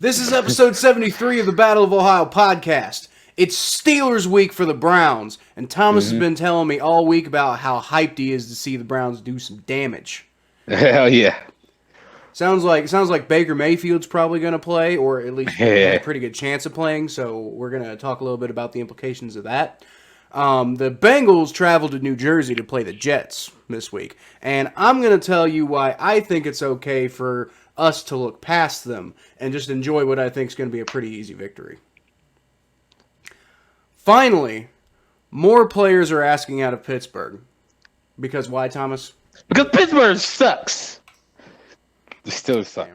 This is episode 73 of the Battle of Ohio podcast. It's Steelers week for the Browns, and Thomas has been telling me all week about how hyped he is to see the Browns do some damage. Hell yeah. Sounds like Baker Mayfield's probably going to play, or at least has a pretty good chance of playing, so we're going to talk a little bit about the implications of that. The Bengals traveled to New Jersey to play the Jets this week, and I'm going to tell you why I think it's okay for us to look past them and just enjoy what I think is going to be a pretty easy victory. Finally, more players are asking out of Pittsburgh. Because why, Thomas? Because Pittsburgh sucks. The Steelers suck.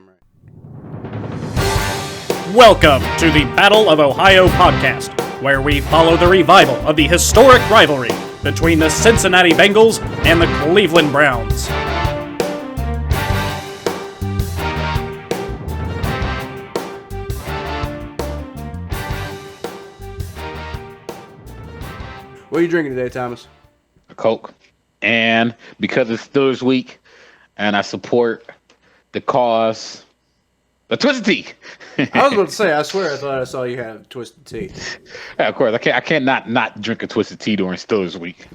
Welcome to the Battle of Ohio podcast, where we follow the revival of the historic rivalry between the Cincinnati Bengals and the Cleveland Browns. What are you drinking today, Thomas? A Coke. And because it's Steelers week and I support the cause, the Twisted Tea. I was about to say, I swear I thought I saw you have Twisted Tea. Yeah, of course. I can't not drink a Twisted Tea during Steelers week.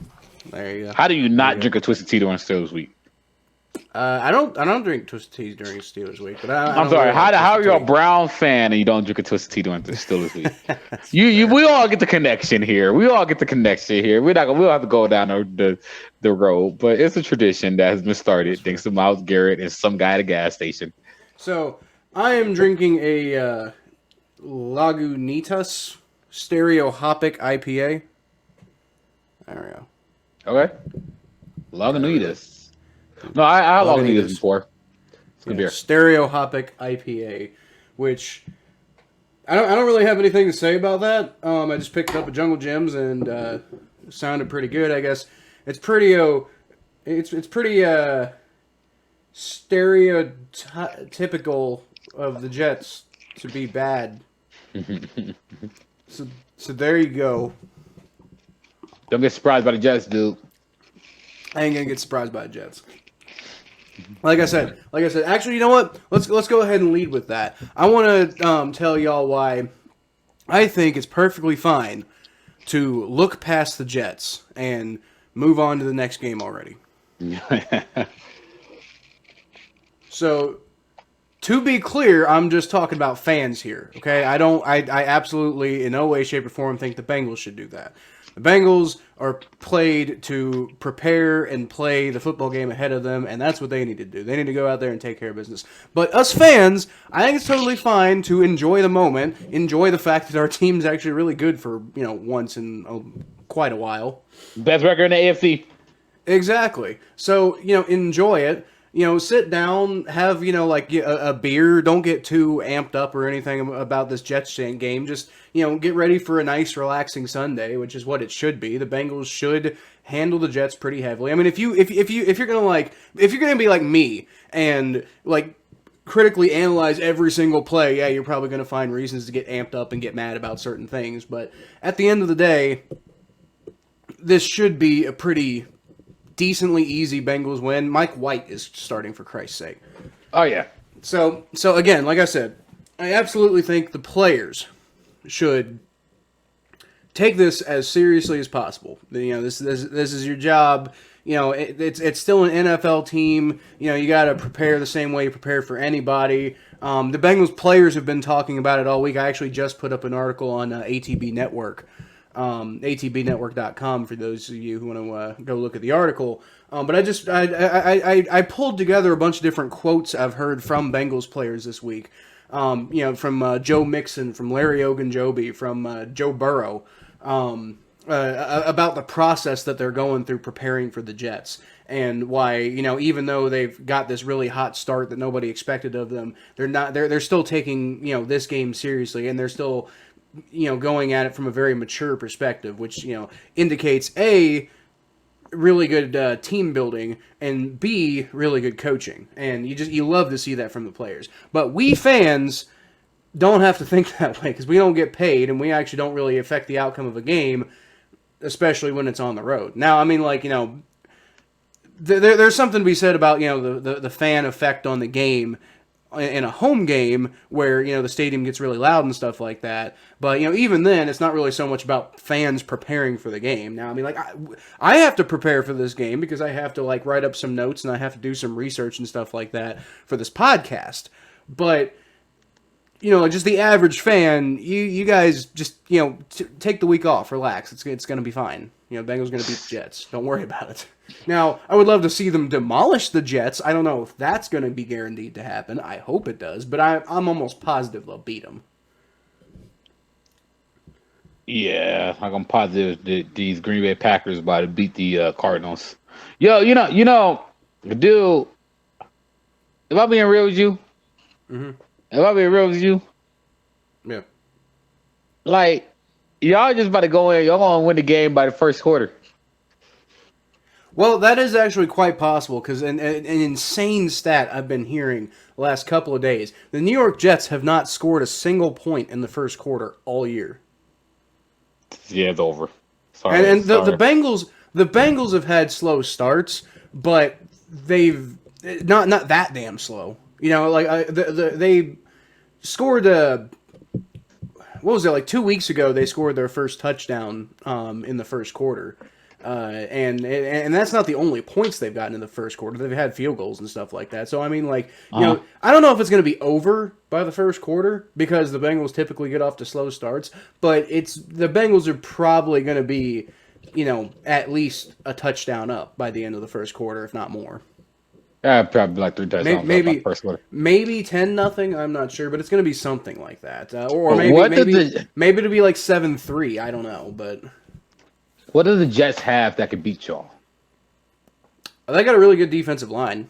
There you go. How do you not drink a Twisted Tea during Steelers week? I don't drink Twisted Teas during Steelers week, but I'm sorry. Really how are you a Brown fan and you don't drink a Twisted Tea during the Steelers week? We all get the connection here. We don't have to go down the road, but it's a tradition that has been started thanks to Myles Garrett and some guy at a gas station. So I am drinking a Lagunitas Stereohopic Ipa. There we go. Okay. Lagunitas. No, I had Lagunitas before. It's good beer. Stereohopic IPA, which I don't really have anything to say about that. I just picked it up at Jungle Gyms and it sounded pretty good. I guess it's pretty stereotypical of the Jets to be bad. So there you go. Don't get surprised by the Jets, dude. I ain't gonna get surprised by the Jets. Like I said, actually, you know what? Let's go ahead and lead with that. I want to tell y'all why I think it's perfectly fine to look past the Jets and move on to the next game already. So, to be clear, I'm just talking about fans here, okay? I absolutely, in no way, shape, or form, think the Bengals should do that. The Bengals are played to prepare and play the football game ahead of them, and that's what they need to do. They need to go out there and take care of business. But us fans, I think it's totally fine to enjoy the moment, enjoy the fact that our team's actually really good for, once in quite a while. Best record in the AFC. Exactly. So, enjoy it. Sit down, have, a beer. Don't get too amped up or anything about this Jets game. Just, get ready for a nice, relaxing Sunday, which is what it should be. The Bengals should handle the Jets pretty heavily. I mean, if you're gonna be like me and critically analyze every single play, yeah, you're probably gonna find reasons to get amped up and get mad about certain things. But at the end of the day, this should be a pretty decently easy Bengals win. Mike White is starting, for Christ's sake. Oh, yeah. So again, like I said, I absolutely think the players should take this as seriously as possible. This is your job. It's still an NFL team. You got to prepare the same way you prepare for anybody. The Bengals players have been talking about it all week. I actually just put up an article on ATB Network. atbnetwork.com for those of you who want to go look at the article. But I pulled together a bunch of different quotes I've heard from Bengals players this week. From Joe Mixon, from Larry Ogunjobi, from Joe Burrow, about the process that they're going through preparing for the Jets. And why, even though they've got this really hot start that nobody expected of them, they're still taking, this game seriously, and they're still going at it from a very mature perspective, which, indicates A, really good team building, and B, really good coaching. And you love to see that from the players. But we fans don't have to think that way because we don't get paid and we actually don't really affect the outcome of a game, especially when it's on the road. Now, I mean, there's something to be said about, the fan effect on the game in a home game where, the stadium gets really loud and stuff like that. But, even then, it's not really so much about fans preparing for the game. Now, I mean, like, I have to prepare for this game because I have to, like, write up some notes and I have to do some research and stuff like that for this podcast. But, just the average fan, you guys just, take the week off, relax. It's going to be fine. Bengals going to beat the Jets. Don't worry about it. Now, I would love to see them demolish the Jets. I don't know if that's going to be guaranteed to happen. I hope it does, but I'm almost positive they'll beat them. Yeah, I'm positive that these Green Bay Packers about to beat the Cardinals. Yo, dude, if I'm being real with you, Yeah. Like, y'all just about to go in, y'all gonna win the game by the first quarter. Well, that is actually quite possible because an insane stat I've been hearing the last couple of days. The New York Jets have not scored a single point in the first quarter all year. Yeah, it's over. Sorry. And the Bengals have had slow starts, but they've not that damn slow. They scored what was it, like 2 weeks ago? They scored their first touchdown in the first quarter. And that's not the only points they've gotten in the first quarter. They've had field goals and stuff like that. So I mean, like, I don't know if it's going to be over by the first quarter because the Bengals typically get off to slow starts. But the Bengals are probably going to be, at least a touchdown up by the end of the first quarter, if not more. Probably like 3 touchdowns. Maybe first quarter. Maybe 10-0. I'm not sure, but it's going to be something like that. Or maybe it'll be like 7-3. I don't know, but. What do the Jets have that could beat y'all? They got a really good defensive line.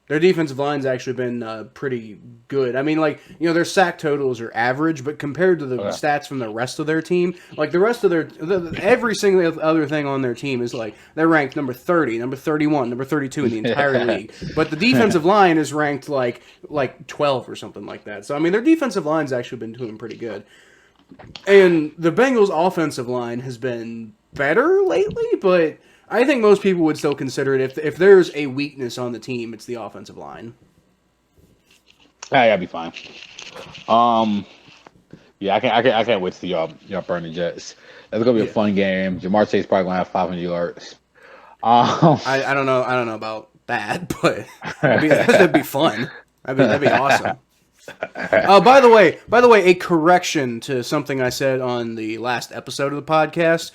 Their defensive line's actually been pretty good. I mean, like, their sack totals are average, but compared to the stats from the rest of their team, like the rest of every single other thing on their team is like they're ranked number 30, number 31, number 32 in the entire league. But the defensive line is ranked like 12 or something like that. So I mean, their defensive line's actually been doing pretty good. And the Bengals' offensive line has been better lately, but I think most people would still consider it if there's a weakness on the team, it's the offensive line. Hey, I'll be fine. Yeah, I can't wait to see y'all burn the Jets. That's gonna be a fun game. Jamar Chase probably gonna have 500 yards. I don't know about that, but that'd be fun. That'd be awesome. By the way, a correction to something I said on the last episode of the podcast.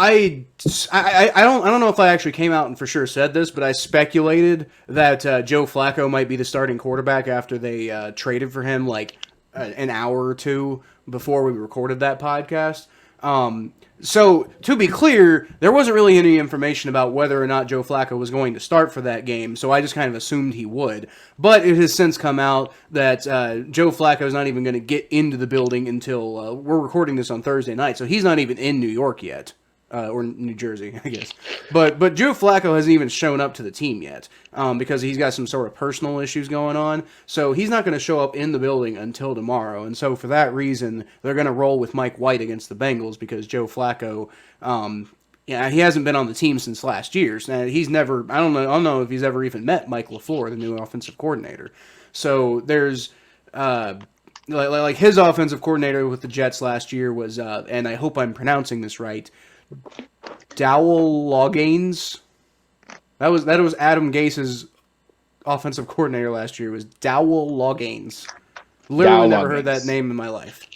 I don't know if I actually came out and for sure said this, but I speculated that Joe Flacco might be the starting quarterback after they traded for him like an hour or two before we recorded that podcast. So, to be clear, there wasn't really any information about whether or not Joe Flacco was going to start for that game, so I just kind of assumed he would. But it has since come out that Joe Flacco is not even going to get into the building until we're recording this on Thursday night, so he's not even in New York yet. Or New Jersey, I guess. But Joe Flacco hasn't even shown up to the team yet because he's got some sort of personal issues going on. So he's not going to show up in the building until tomorrow. And so for that reason, they're going to roll with Mike White against the Bengals because Joe Flacco, he hasn't been on the team since last year. So he's never, I don't know if he's ever even met Mike LaFleur, the new offensive coordinator. So there's... like his offensive coordinator with the Jets last year was, and I hope I'm pronouncing this right, Dowell Loggains. That was Adam Gase's offensive coordinator last year. Was Dowell Loggains. Literally never heard that name in my life.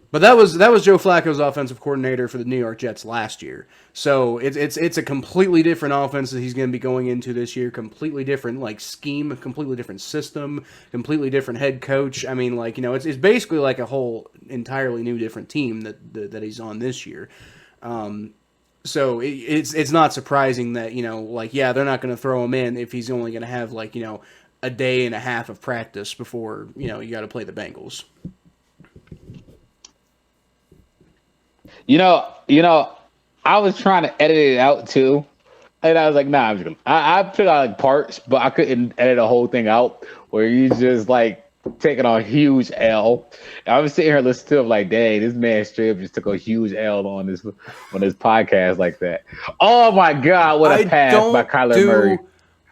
But that was Joe Flacco's offensive coordinator for the New York Jets last year. So it's a completely different offense that he's going to be going into this year. Completely different like scheme, completely different system, completely different head coach. I mean, like, it's basically like a whole entirely new different team that he's on this year. So it's not surprising that they're not going to throw him in if he's only going to have like a day and a half of practice before you got to play the Bengals. I was trying to edit it out too, and I was like, nah, I'm just gonna. I put out like parts, but I couldn't edit the whole thing out where you just like taking a huge L. I was sitting here listening to him like, dang, this man straight up just took a huge L on this podcast like that. Oh my God, what a pass by Kyler Murray.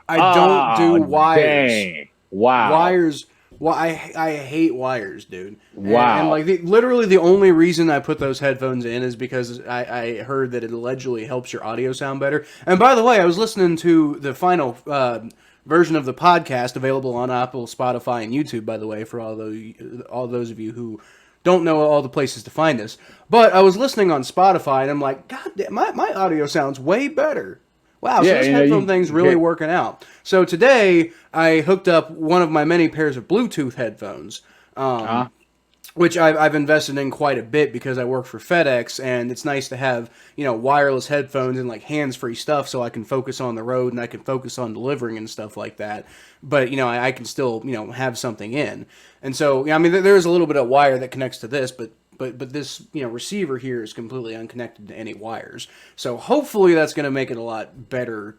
I don't do wires. Dang. Wow. Wires. Well, I hate wires, dude. Wow. And like literally the only reason I put those headphones in is because I heard that it allegedly helps your audio sound better. And by the way, I was listening to the final version of the podcast available on Apple, Spotify, and YouTube, by the way, for all those of you who don't know all the places to find us. But I was listening on Spotify, and I'm like, God damn, my audio sounds way better. Wow, so this headphone thing's really working out. So today, I hooked up one of my many pairs of Bluetooth headphones, which I've invested in quite a bit because I work for FedEx, and it's nice to have, wireless headphones and like hands-free stuff so I can focus on the road and I can focus on delivering and stuff like that. But, I can still, have something in. And so, I mean, there's a little bit of wire that connects to this, but this receiver here is completely unconnected to any wires. So hopefully that's going to make it a lot better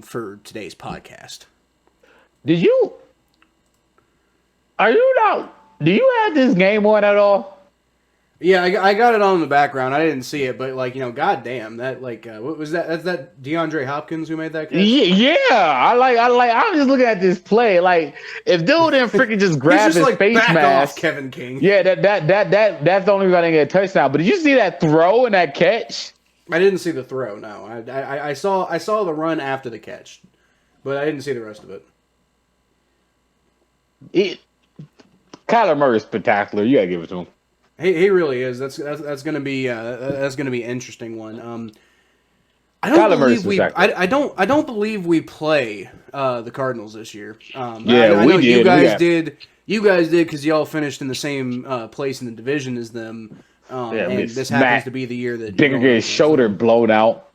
for today's podcast. Do you have this game on at all? Yeah, I got it on in the background. I didn't see it, but goddamn, that what was that? That's that DeAndre Hopkins who made that catch? Yeah. I'm just looking at this play. Like, if dude didn't freaking just grab his face mask, Kevin King. Yeah, that's the only reason I didn't get a touchdown. But did you see that throw and that catch? I didn't see the throw. No, I saw the run after the catch, but I didn't see the rest of it. Kyler Murray's spectacular. You gotta give it to him. He really is. That's gonna be an interesting one. I don't believe we play the Cardinals this year. I know we did. You guys did. You guys did because y'all finished in the same place in the division as them. And this happens to be the year that Digger get his shoulder blown out.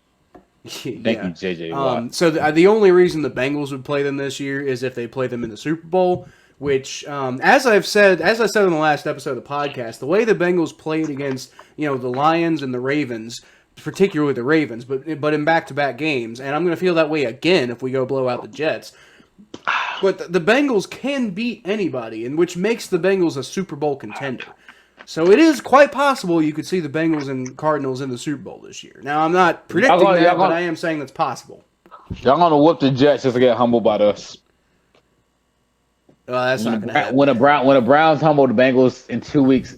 Thank you, JJ Watt. So the only reason the Bengals would play them this year is if they play them in the Super Bowl. Which, as I said in the last episode of the podcast, the way the Bengals played against the Lions and the Ravens, particularly the Ravens, but in back-to-back games, and I'm going to feel that way again if we go blow out the Jets. But the Bengals can beat anybody, and which makes the Bengals a Super Bowl contender. So it is quite possible you could see the Bengals and Cardinals in the Super Bowl this year. Now, I'm not predicting that, but I am saying that's possible. Y'all going to whoop the Jets just to get humbled by us. That's not going to happen. When the Browns humble the Bengals in 2 weeks,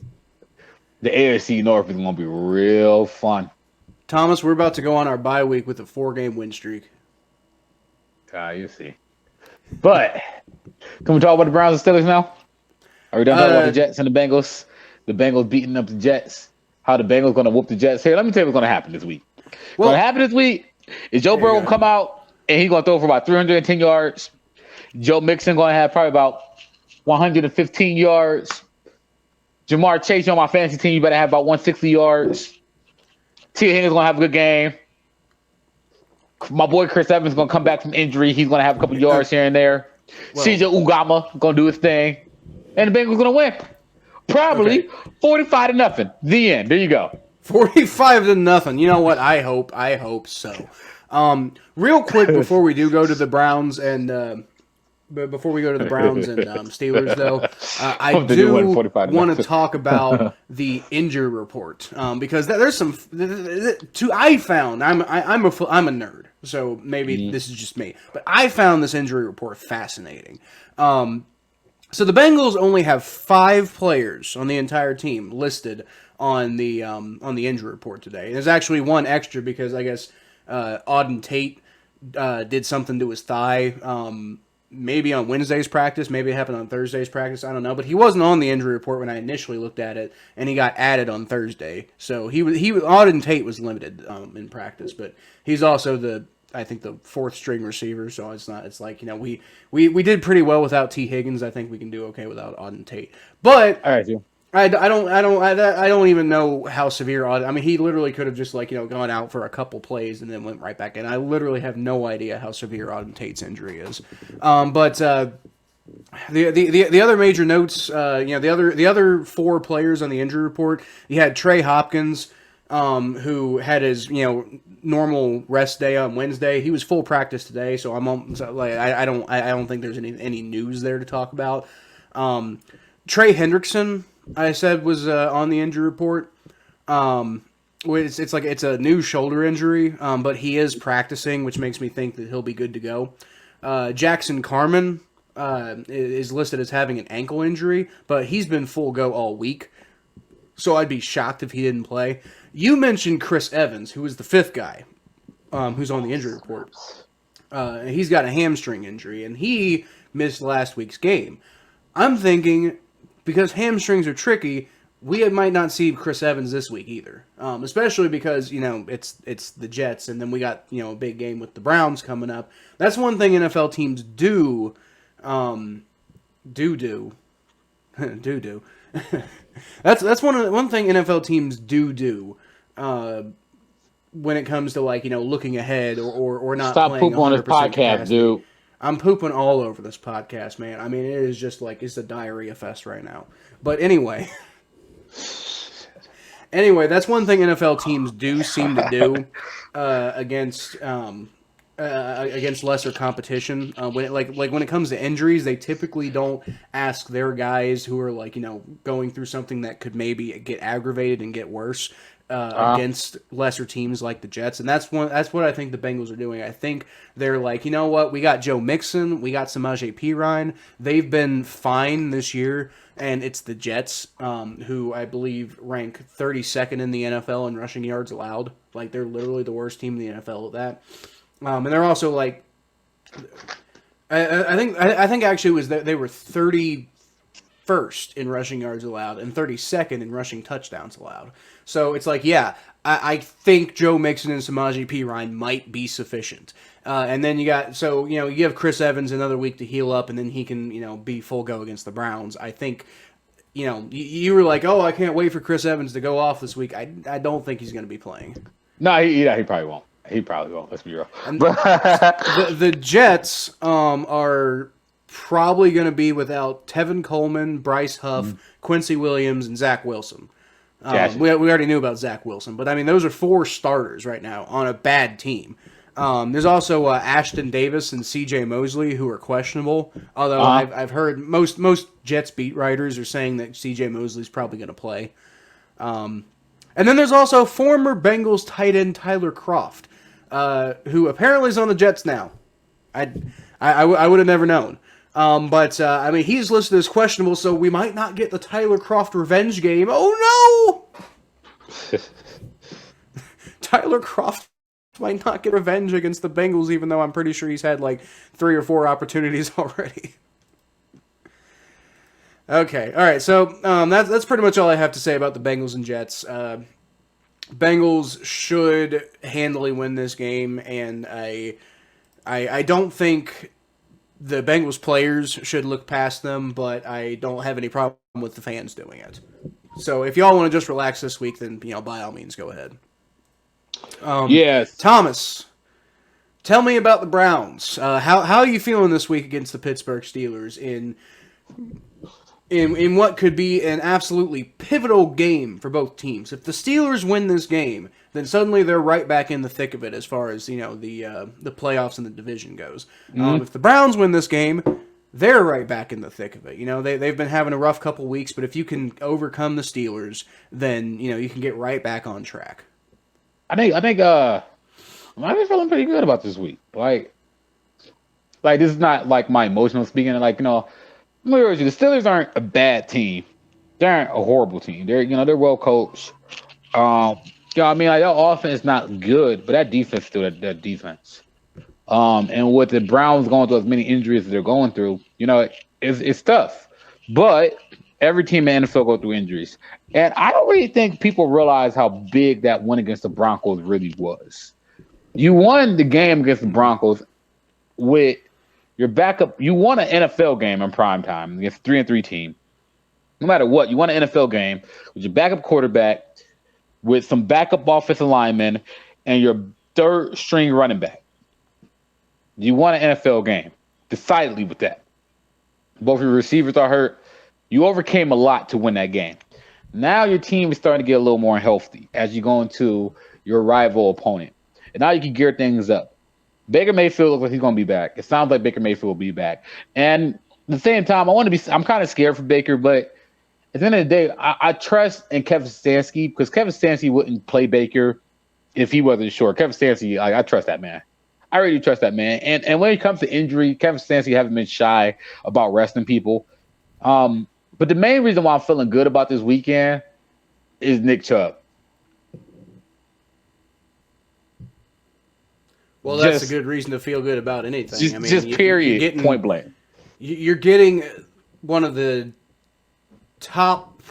the AFC North is going to be real fun. Thomas, we're about to go on our bye week with a 4-game win streak. You see. But can we talk about the Browns and Steelers now? Are we done talking about the Jets and the Bengals? The Bengals beating up the Jets. How the Bengals going to whoop the Jets? Here, let me tell you what's going to happen this week. What's going to happen this week is Joe Burrow will come out and he's going to throw for about 310 yards. Joe Mixon going to have probably about 115 yards. Jamar Chase on my fantasy team, you better have about 160 yards. T. Higgins going to have a good game. My boy Chris Evans going to come back from injury. He's going to have a couple yards here and there. CJ Ugama going to do his thing. And the Bengals going to win. Probably 45-0. The end. There you go. 45-0. You know what? I hope so. Real quick before we do go to the Browns and Steelers, though, I do want to talk about the injury report because there's some. I found I'm a nerd, so maybe this is just me, but I found this injury report fascinating. So the Bengals only have 5 players on the entire team listed on the injury report today. There's actually one extra because I guess Auden Tate did something to his thigh. Maybe on Wednesday's practice, maybe it happened on Thursday's practice, I don't know. But he wasn't on the injury report when I initially looked at it, and he got added on Thursday. So Auden Tate was limited in practice, but he's also I think the 4th string receiver. So it's like we did pretty well without T. Higgins. I think we can do okay without Auden Tate. But all right, I don't even know how severe Auden. I mean, he literally could have just gone out for a couple plays and then went right back in. I literally have no idea how severe Auden Tate's injury is. But the other major notes, the other 4 players on the injury report, you had Trey Hopkins, who had his normal rest day on Wednesday. He was full practice today, so I don't think there's any news there to talk about. Trey Hendrickson, I said, was on the injury report. It's a new shoulder injury, but he is practicing, which makes me think that he'll be good to go. Jackson Carman is listed as having an ankle injury, but he's been full go all week. So I'd be shocked if he didn't play. You mentioned Chris Evans, who was the fifth guy who's on the injury report. He's got a hamstring injury, and he missed last week's game. I'm thinking, because hamstrings are tricky, we might not see Chris Evans this week either. Especially because, it's the Jets, and then we got, a big game with the Browns coming up. That's one thing NFL teams do. That's one thing NFL teams do. When it comes to looking ahead or not. Stop playing pooping on this 100% podcast, capacity. dude. I'm pooping all over this podcast, man. I mean, it is just it's a diarrhea fest right now. But anyway, that's one thing NFL teams do seem to do against lesser competition. When it comes to injuries, they typically don't ask their guys who are going through something that could maybe get aggravated and get worse against lesser teams like the Jets, and that's what I think the Bengals are doing. I think they're you know what, we got Joe Mixon, we got Samaje Perine. They've been fine this year, and it's the Jets who I believe rank 32nd in the NFL in rushing yards allowed. They're literally the worst team in the NFL at that. And they're also I think actually it was that they were 31st in rushing yards allowed and 32nd in rushing touchdowns allowed. So it's I think Joe Mixon and Samaje Perine might be sufficient. And then you have Chris Evans another week to heal up, and then he can be full go against the Browns. I think you were oh, I can't wait for Chris Evans to go off this week. I don't think he's going to be playing. No, he probably won't. He probably won't. Let's be real. The Jets are probably going to be without Tevin Coleman, Bryce Huff, Quincy Williams, and Zach Wilson. Gotcha. We already knew about Zach Wilson, but I mean those are four starters right now on a bad team. There's also Ashton Davis and C.J. Mosley who are questionable. Although I've heard most Jets beat writers are saying that C.J. Mosley's probably going to play. And then there's also former Bengals tight end Tyler Kroft, who apparently is on the Jets now. I would have never known. But I mean, he's listed as questionable, so we might not get the Tyler Kroft revenge game. Oh no! Tyler Kroft might not get revenge against the Bengals, even though I'm pretty sure he's had 3 or 4 opportunities already. Okay, all right. So that's pretty much all I have to say about the Bengals and Jets. Bengals should handily win this game, and I don't think the Bengals players should look past them, but I don't have any problem with the fans doing it. So if y'all want to just relax this week, then by all means go ahead. Yes, Thomas, tell me about the Browns. How are you feeling this week against the Pittsburgh Steelers in what could be an absolutely pivotal game for both teams? If the Steelers win this game, then suddenly they're right back in the thick of it as far as the playoffs and the division goes. If the Browns win this game, they're right back in the thick of it. They've been having a rough couple weeks, but if you can overcome the Steelers, then you can get right back on track. I think I'm feeling pretty good about this week. Like this is not my emotional speaking. The Steelers aren't a bad team. They aren't a horrible team. They're well coached. Their offense is not good, but that defense still that defense. And with the Browns going through as many injuries as they're going through, it's tough. But every team in the NFL go through injuries. And I don't really think people realize how big that win against the Broncos really was. You won the game against the Broncos with your backup. You won an NFL game in prime time against a 3-3 team. No matter what, you won an NFL game with your backup quarterback, with some backup offensive linemen, and your third string running back. You won an NFL game decidedly with that. Both your receivers are hurt. You overcame a lot to win that game. Now your team is starting to get a little more healthy as you go into your rival opponent. And now you can gear things up. Baker Mayfield looks like he's going to be back. It sounds like Baker Mayfield will be back. And the same time, I'm kind of scared for Baker, but at the end of the day, I trust in Kevin Stefanski because Kevin Stefanski wouldn't play Baker if he wasn't sure. Kevin Stefanski, I trust that man. I really trust that man. And when it comes to injury, Kevin Stefanski haven't been shy about resting people. But the main reason why I'm feeling good about this weekend is Nick Chubb. Well, that's a good reason to feel good about anything. Period, point blank. You're getting one of the top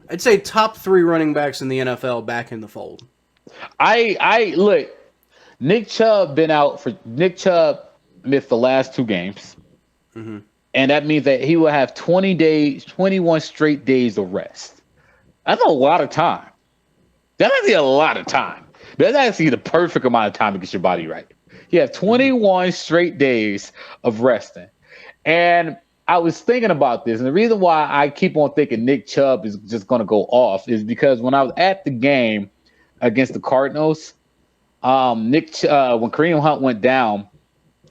3 running backs in the NFL back in the fold. I look, Nick Chubb missed the last 2 games. Mm-hmm. And that means that he will have 21 straight days of rest. That's a lot of time. That's actually a lot of time. That's actually the perfect amount of time to get your body right. You have 21 straight days of resting. And I was thinking about this, and the reason why I keep on thinking Nick Chubb is just going to go off is because when I was at the game against the Cardinals, when Kareem Hunt went down,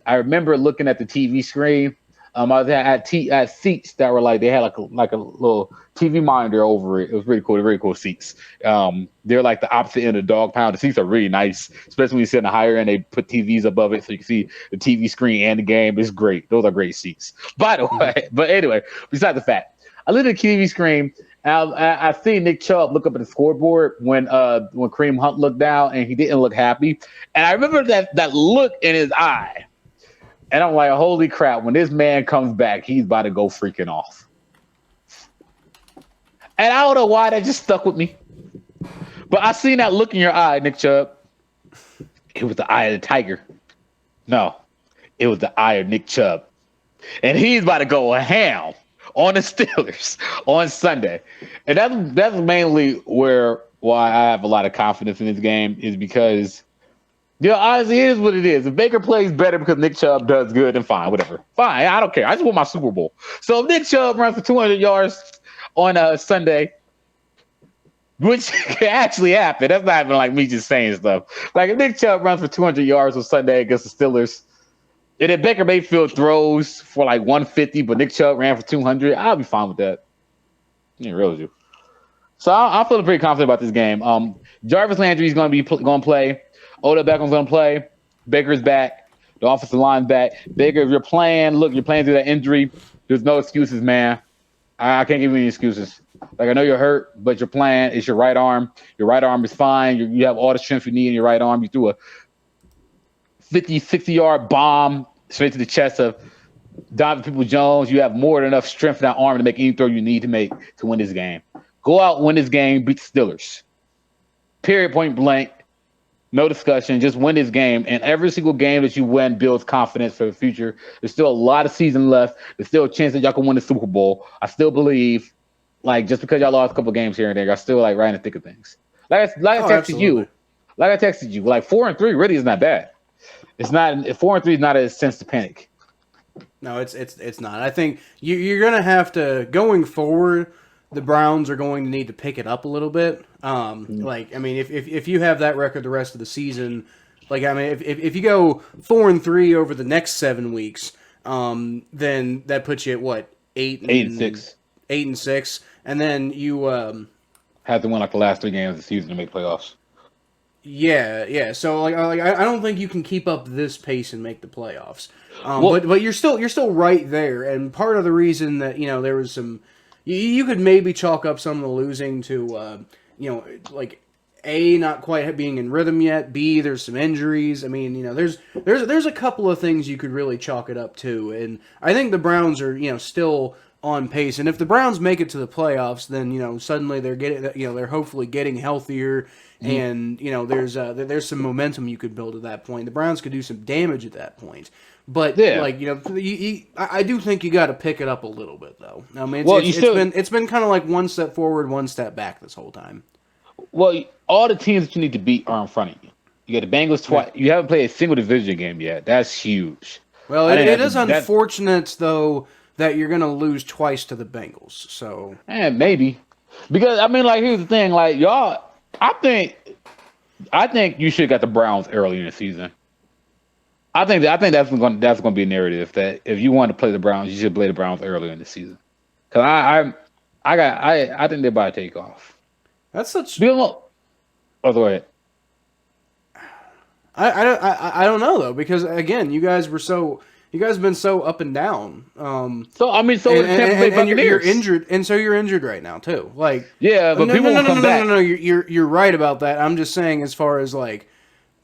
I remember looking at the TV screen. I was at seats that were they had like a little TV monitor over it. It was really cool. Very cool seats. They're like the opposite end of the dog pound. The seats are really nice, especially when you sit in the higher end. They put TVs above it so you can see the TV screen and the game. It's great. Those are great seats. By the way, but anyway, besides the fact, I looked at the TV screen and I see Nick Chubb look up at the scoreboard when Kareem Hunt looked down and he didn't look happy. And I remember that look in his eye. And I'm like, holy crap, when this man comes back, he's about to go freaking off. And I don't know why that just stuck with me. But I seen that look in your eye, Nick Chubb. It was the eye of the tiger. No, it was the eye of Nick Chubb. And he's about to go ham on the Steelers on Sunday. And that's mainly why I have a lot of confidence in this game is because honestly, it is what it is. If Baker plays better because Nick Chubb does good, then fine, whatever. Fine, I don't care. I just want my Super Bowl. So if Nick Chubb runs for 200 yards on Sunday, which can actually happen. That's not even like me just saying stuff. Like if Nick Chubb runs for 200 yards on Sunday against the Steelers, and if Baker Mayfield throws for like 150, but Nick Chubb ran for 200, I'll be fine with that. You ain't real with you. So I'm feeling pretty confident about this game. Jarvis Landry is going to play. Odell Beckham's going to play. Baker's back. The offensive line's back. Baker, if you're playing through that injury, there's no excuses, man. I can't give you any excuses. Like, I know you're hurt, but you're playing. It's your right arm. Your right arm is fine. You have all the strength you need in your right arm. You threw a 50, 60-yard bomb straight to the chest of Donovan Peoples-Jones. You have more than enough strength in that arm to make any throw you need to make to win this game. Go out, win this game, beat the Steelers. Period, point blank. No discussion. Just win this game. And every single game that you win builds confidence for the future. There's still a lot of season left. There's still a chance that y'all can win the Super Bowl. I still believe, just because y'all lost a couple games here and there, y'all still right in the thick of things. I texted you. Like I texted you. 4-3 really is not bad. It's not 4-3 is not a sense to panic. No, it's not. I think you're gonna have to going forward. The Browns are going to need to pick it up a little bit. If you have that record the rest of the season, if you go 4-3 over the next 7 weeks, then that puts you at what 8-6, and then you have to win the last 3 games of the season to make playoffs. Yeah. So I don't think you can keep up this pace and make the playoffs. But you're still right there, and part of the reason that there was some. You could maybe chalk up some of the losing to, A, not quite being in rhythm yet. B, there's some injuries. I mean, there's a couple of things you could really chalk it up to. And I think the Browns are, still on pace. And if the Browns make it to the playoffs, then, suddenly they're they're hopefully getting healthier. And, there's some momentum you could build at that point. The Browns could do some damage at that point. But I do think you got to pick it up a little bit, though. I mean, it's been kind of like one step forward, one step back this whole time. Well, all the teams that you need to beat are in front of you. You got the Bengals twice. You haven't played a single division game yet. That's huge. Well, it is unfortunate though that you're going to lose twice to the Bengals. So maybe because here's the thing, y'all. I think you should have got the Browns early in the season. I think that's going to be a narrative that if you want to play the Browns, you should play the Browns earlier in the season. Because I think they're about to take off. That's such. Oh, go ahead. I don't know though, because again, you guys have been so up and down. And you're injured, and so you're injured right now too. Like, yeah, but people won't come back. No, you're right about that. I'm just saying, as far as like,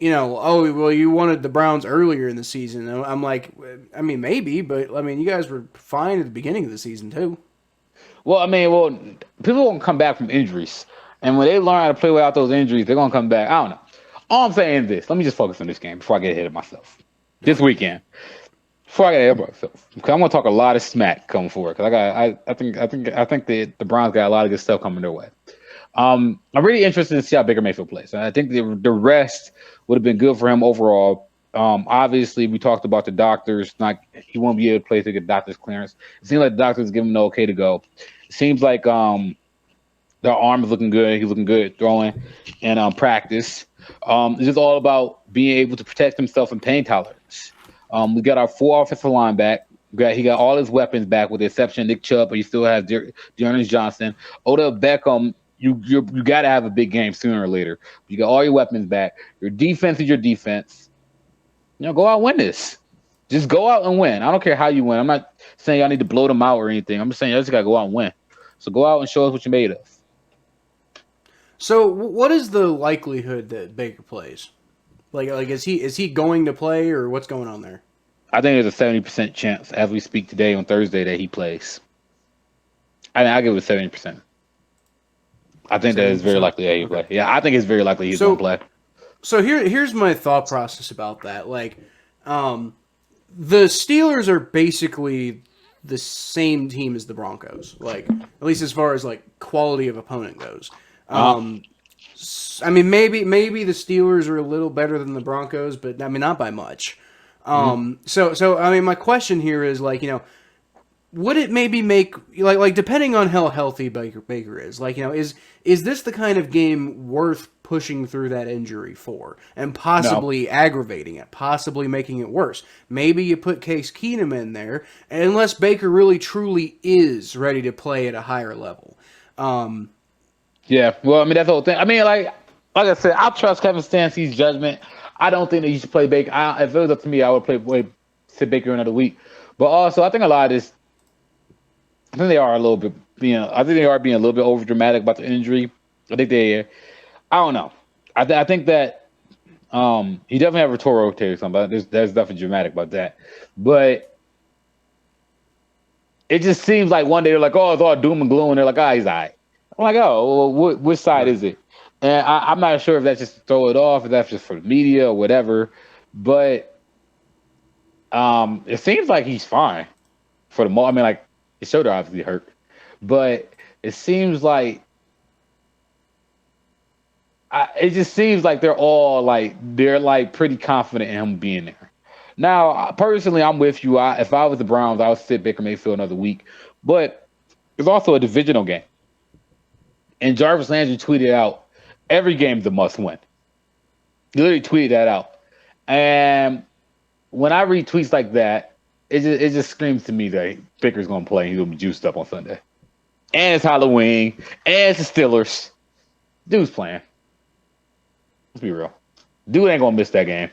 oh well, you wanted the Browns earlier in the season. I'm like, I mean, maybe, but I mean, you guys were fine at the beginning of the season too. Well, people won't come back from injuries, and when they learn how to play without those injuries, they're gonna come back. I don't know. All I'm saying is this. Let me just focus on this game before I get ahead of myself. This weekend. Before I get ahead of myself. Because I'm going to talk a lot of smack coming forward. Because I think the Browns got a lot of good stuff coming their way. I'm really interested to see how Baker Mayfield plays. I think the rest would have been good for him overall. Obviously, we talked about the doctors. He won't be able to play to get doctor's clearance. It seems like the doctors give him the okay to go. It seems like the arm is looking good. He's looking good throwing and practice. It's just all about being able to protect himself and pain tolerance. We got our 4 offensive line back. He got all his weapons back, with the exception of Nick Chubb, but you still have Dearness Johnson. Odell Beckham, you got to have a big game sooner or later. You got all your weapons back. Your defense is your defense. Go out and win this. Just go out and win. I don't care how you win. I'm not saying y'all need to blow them out or anything. I'm just saying y'all just got to go out and win. So go out and show us what you're made of. So, what is the likelihood that Baker plays? Like is he going to play, or what's going on there? I think there's a 70% chance, as we speak today on Thursday, that he plays. I'll give it 70%. I think that is very likely that he play. Yeah, I think it's very likely he's going to play. So here's my thought process about that. Like, the Steelers are basically the same team as the Broncos. Like, at least as far as like quality of opponent goes. I mean, maybe the Steelers are a little better than the Broncos, but I mean, not by much. So I mean, my question here is like, would it maybe make like depending on how healthy Baker is, like, is this the kind of game worth pushing through that injury for and possibly aggravating it, possibly making it worse? Maybe you put Case Keenum in there, unless Baker really truly is ready to play at a higher level. Yeah, well, I mean, that's the whole thing. I mean, like I said, I trust Kevin Stancy's judgment. I don't think that he should play Baker. If it was up to me, I would sit Baker another week. But also, I think a lot of this, I think they are being a little bit over dramatic about the injury. I don't know. I think that he definitely have a torn rotator or something. But there's nothing dramatic about that. But it just seems like one day they're like, oh, it's all doom and gloom, and they're like, oh, he's all right. I'm like, oh, well, which side is it? And I'm not sure if that's just to throw it off, if that's just for the media or whatever. But it seems like he's fine for the moment. I mean, like, his shoulder obviously hurt. But it seems like it just seems like they're pretty confident in him being there. Now, personally, I'm with you. If I was the Browns, I would sit Baker Mayfield another week. But it's also a divisional game. And Jarvis Landry tweeted out, every game's a must-win. He literally tweeted that out. And when I read tweets like that, it just screams to me that Baker's going to play and he's going to be juiced up on Sunday. And it's Halloween. And it's the Steelers. Dude's playing. Let's be real. Dude ain't going to miss that game.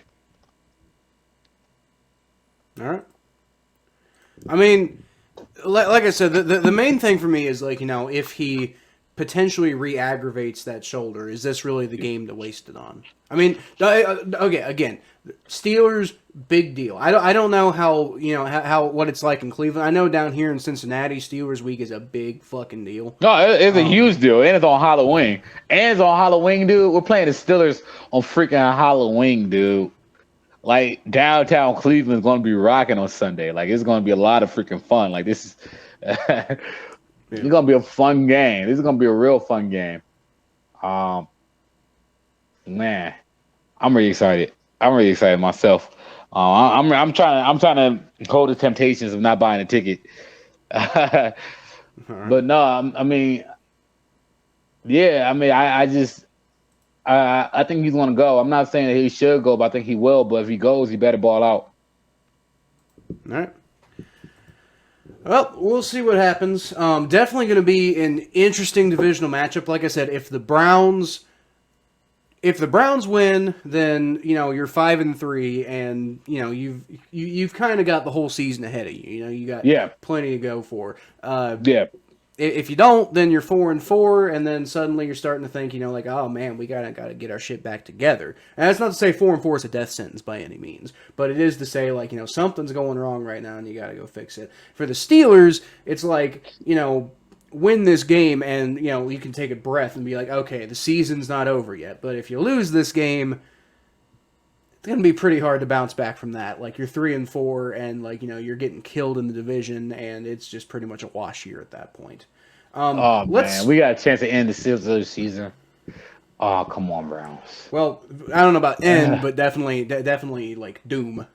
All right. I mean, like I said, the main thing for me is, like, if he potentially re-aggravates that shoulder, is this really the game to waste it on? I mean, okay, again, Steelers, big deal. I don't know how what it's like in Cleveland. I know down here in Cincinnati, Steelers week is a big fucking deal. No, it's a huge deal, and it's on Halloween. Dude. We're playing the Steelers on freaking Halloween, dude. Like, downtown Cleveland's going to be rocking on Sunday. Like, it's going to be a lot of freaking fun. Like, this is it's going to be a fun game. This is going to be a real fun game. Man, I'm really excited. I'm really excited myself. I'm trying to hold the temptations of not buying a ticket. Right. But no, I I think he's going to go. I'm not saying that he should go, but I think he will. But if he goes, he better ball out. All right. Well, we'll see what happens. Definitely going to be an interesting divisional matchup. Like I said, if the Browns win, then you're 5-3, and you've kind of got the whole season ahead of you. You got plenty to go for. If you don't, then you're 4-4, and then suddenly you're starting to think, like, oh man, we gotta get our shit back together. And that's not to say 4-4 is a death sentence by any means, but it is to say, like, something's going wrong right now, and you gotta go fix it. For the Steelers, it's like, win this game, and you can take a breath and be like, okay, the season's not over yet. But if you lose this game, it's gonna be pretty hard to bounce back from that. Like, you're 3-4, and like you're getting killed in the division, and it's just pretty much a wash year at that point. Man, we got a chance to end the Steelers season. Oh, come on, Browns. Well, I don't know about end, but definitely like doom.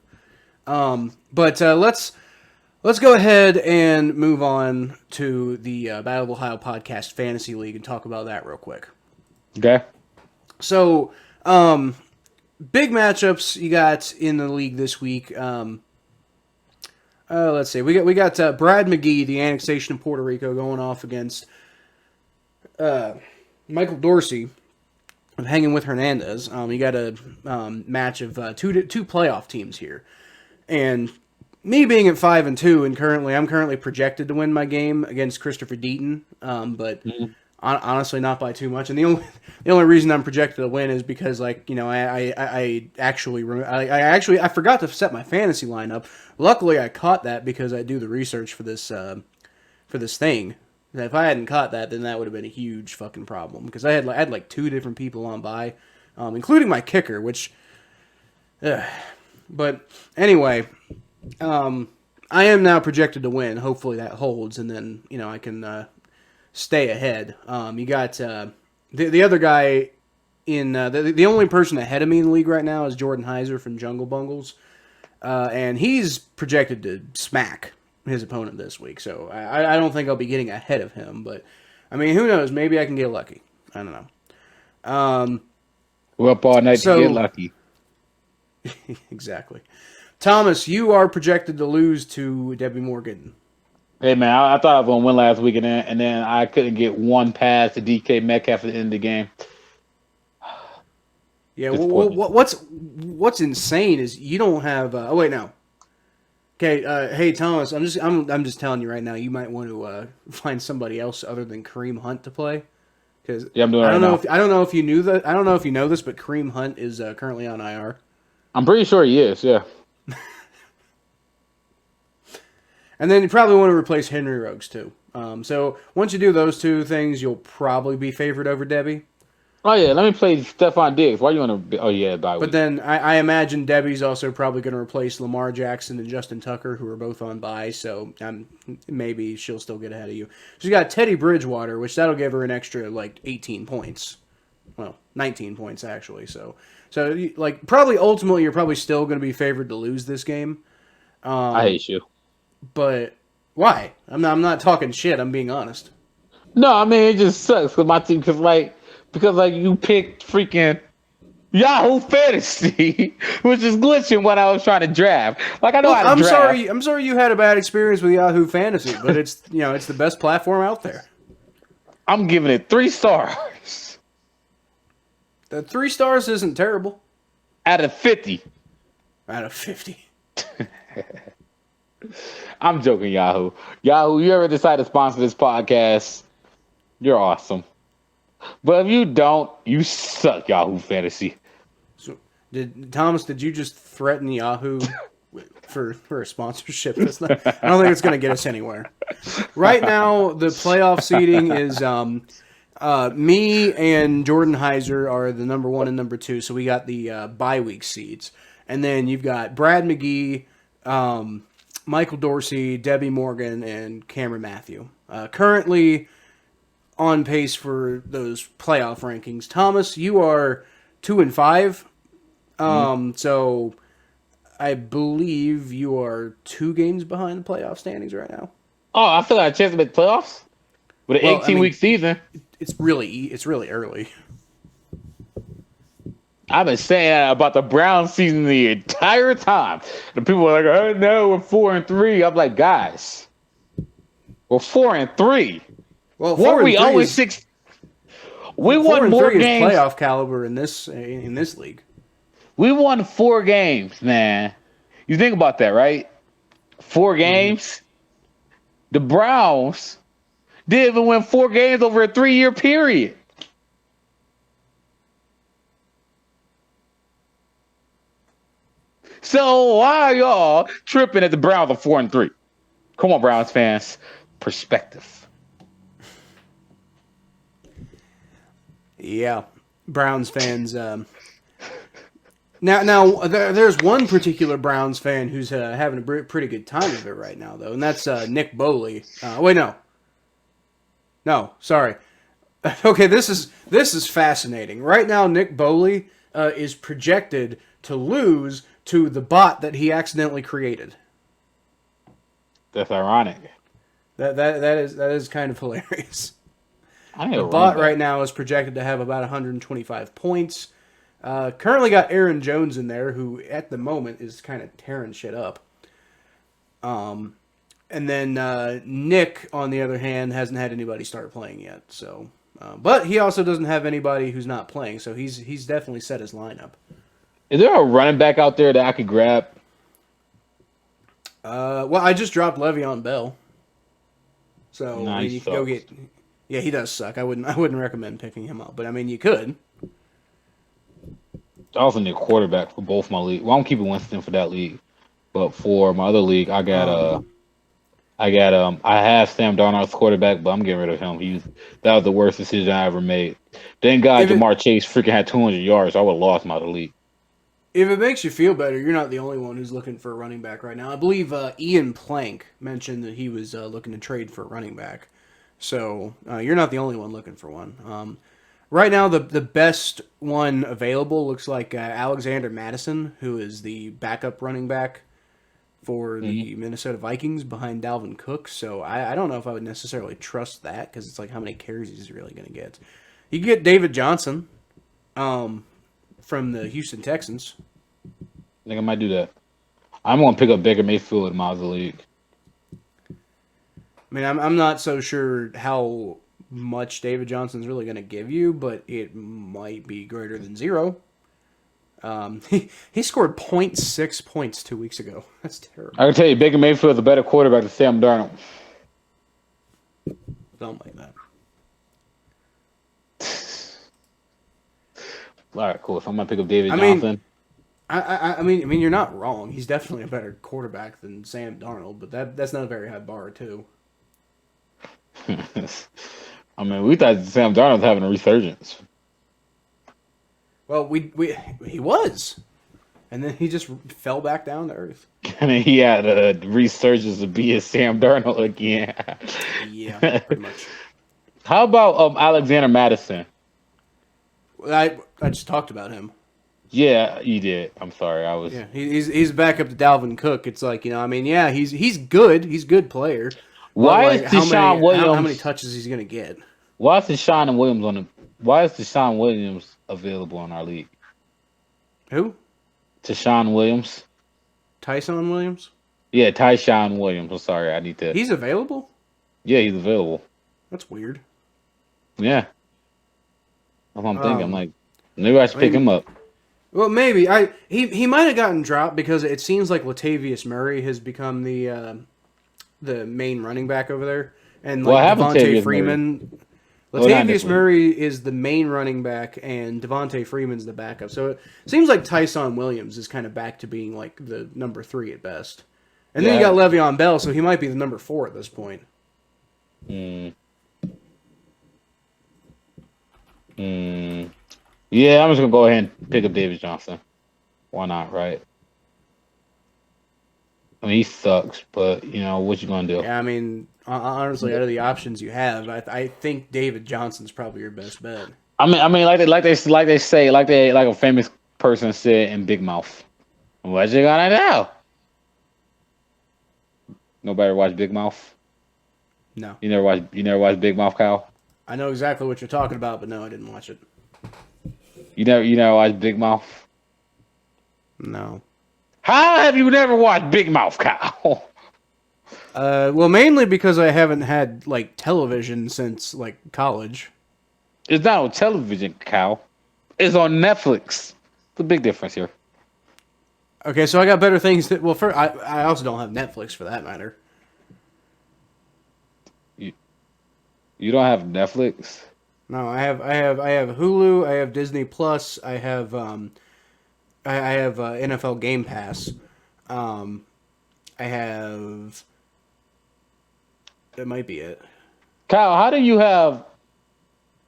But let's go ahead and move on to the Battle of Ohio Podcast Fantasy League and talk about that real quick. Okay. So, big matchups you got in the league this week. Let's see. We got Brad McGee, the annexation of Puerto Rico, going off against Michael Dorsey of Hanging with Hernandez. You got a match of two playoff teams here, and me being at 5-2, and I'm currently projected to win my game against Christopher Deaton, but honestly not by too much. And the only reason I'm projected to win is because I forgot to set my fantasy lineup. Luckily, I caught that because I do the research for this thing. If I hadn't caught that, then that would have been a huge fucking problem because I had like two different people on by, including my kicker. But anyway, I am now projected to win. Hopefully that holds, and then I can stay ahead. You got the other guy in the only person ahead of me in the league right now is Jordan Heiser from Jungle Bungles. And he's projected to smack his opponent this week, so I don't think I'll be getting ahead of him. But I mean, who knows? Maybe I can get lucky. I don't know. We're up all night to get lucky. Exactly. Thomas, you are projected to lose to Debbie Morgan. Hey man, I thought I was gonna win last week, and then I couldn't get one pass to DK Metcalf at the end of the game. Yeah, what's insane is you don't have. Oh wait, no. Okay, hey Thomas, I'm just telling you right now. You might want to find somebody else other than Kareem Hunt to play, because I'm doing. I don't know if you knew that. I don't know if you know this, but Kareem Hunt is currently on IR. I'm pretty sure he is. Yeah. And then you probably want to replace Henry Ruggs too. So once you do those two things, you'll probably be favored over Debbie. Oh yeah, let me play Stephon Diggs. Why you want to? Oh yeah, bye. But then I imagine Debbie's also probably going to replace Lamar Jackson and Justin Tucker, who are both on bye. So maybe she'll still get ahead of you. She's got Teddy Bridgewater, which that'll give her an extra like 18 points. Well, 19 points actually. So like probably ultimately you're probably still going to be favored to lose this game. I hate you. But why? I'm not talking shit. I'm being honest. No, I mean it just sucks with my team because you picked freaking Yahoo Fantasy, which is glitching when I was trying to draft. Like I know how to draft. I'm sorry you had a bad experience with Yahoo Fantasy, but it's it's the best platform out there. I'm giving it 3 stars. The 3 stars isn't terrible. Out of 50. Out of 50. I'm joking, Yahoo. Yahoo, you ever decide to sponsor this podcast? You're awesome. But if you don't, you suck, Yahoo Fantasy. So, did you just threaten Yahoo for a sponsorship? I don't think it's going to get us anywhere. Right now, the playoff seeding is me and Jordan Heiser are the number 1 and number 2, so we got the bye week seeds. And then you've got Brad McGee, Michael Dorsey, Debbie Morgan, and Cameron Matthew. Currently on pace for those playoff rankings. Thomas, you are 2-5. So I believe you are 2 games behind the playoff standings right now. Oh, I still got a chance to make the playoffs? With an 18-week season. It's really early. I've been saying that about the Browns season the entire time. The people are like, "Oh no, we're 4-3." I'm like, guys, we're 4-3. Well, What 4 were and we 3 always is 6? We 4 won and more 3 is games. playoff caliber in this league. We won 4 games, man. You think about that, right? 4 games. The Browns didn't even win 4 games over a 3-year period. So why are y'all tripping at the Browns are 4-3? Come on, Browns fans. Perspective. Yeah, Browns fans. Now, there's one particular Browns fan who's having a pretty good time of it right now, though, and that's Nick Boley. Wait, no, sorry. Okay, this is fascinating. Right now, Nick Boley is projected to lose to the bot that he accidentally created. That's ironic. That is kind of hilarious. The bot right now is projected to have about 125 points. Currently got Aaron Jones in there, who at the moment is kind of tearing shit up. And then Nick, on the other hand, hasn't had anybody start playing yet. So, but he also doesn't have anybody who's not playing. So he's definitely set his lineup. Is there a running back out there that I could grab? Well, I just dropped Le'Veon Bell. So Nice. you can go get. Yeah, he does suck. I wouldn't recommend picking him up, but I mean you could. I also need a quarterback for both my league. Well, I'm keeping Winston for that league, but for my other league, I have Sam Darnold's quarterback, but I'm getting rid of him. That was the worst decision I ever made. Thank God Jamar Chase freaking had 200 yards. I would have lost my other league. If it makes you feel better, you're not the only one who's looking for a running back right now. I believe Ian Plank mentioned that he was looking to trade for a running back. So you're not the only one looking for one. Right now, the best one available looks like Alexander Madison, who is the backup running back for the Minnesota Vikings behind Dalvin Cook. So I don't know if I would necessarily trust that because it's like how many carries he's really going to get. You can get David Johnson from the Houston Texans. I think I might do that. I'm going to pick up Baker Mayfield in my other league. I mean, I'm not so sure how much David Johnson's really going to give you, but it might be greater than 0. He scored 0.6 points 2 weeks ago. That's terrible. I can tell you, Baker Mayfield is a better quarterback than Sam Darnold. Something like that. All right, cool. So I'm going to pick up David Johnson. I mean, you're not wrong. He's definitely a better quarterback than Sam Darnold, but that's not a very high bar, too. I mean, we thought Sam Darnold was having a resurgence. Well, he was, and then he just fell back down to earth. And then he had a resurgence to be a Sam Darnold again. Yeah, pretty much. How about Alexander Madison? I just talked about him. Yeah, you did. I'm sorry. I was. Yeah, he's back up to Dalvin Cook. It's like, I mean, yeah, he's good. He's a good player. Why is Deshaun Williams? How many touches he's gonna get? Why is Deshaun Williams available in our league? Who? Deshaun Williams. Tyson Williams? Yeah, Tyshawn Williams. I'm sorry. I need to. He's available? Yeah, he's available. That's weird. Yeah. That's what I'm thinking. I'm like, maybe I should pick him up. Well, maybe. He might have gotten dropped because it seems like Latavius Murray has become the main running back over there. And like Devontae Freeman. Latavius Murray is the main running back, and Devontae Freeman's the backup. So it seems like Tyson Williams is kind of back to being like the number 3 at best. And then you got Le'Veon Bell, so he might be the number 4 at this point. Yeah, I'm just going to go ahead and pick up David Johnson. Why not, right? I mean, he sucks, but, what you going to do? Yeah, I mean, honestly, out of the options you have, I think David Johnson's probably your best bet. I mean, like a famous person said in Big Mouth. What you gonna do? Nobody watch Big Mouth? No. You never watch Big Mouth, Kyle? I know exactly what you're talking about, but no, I didn't watch it. You never watched Big Mouth? No. How have you never watched Big Mouth, Kyle? Well, mainly because I haven't had like television since like college. It's not on television, Kyle. It's on Netflix. The big difference here. Okay, so I got better things. Well, first, I also don't have Netflix for that matter. You don't have Netflix? No, I have Hulu. I have Disney Plus. I have I have NFL Game Pass. I have. That might be it. Kyle, how do you have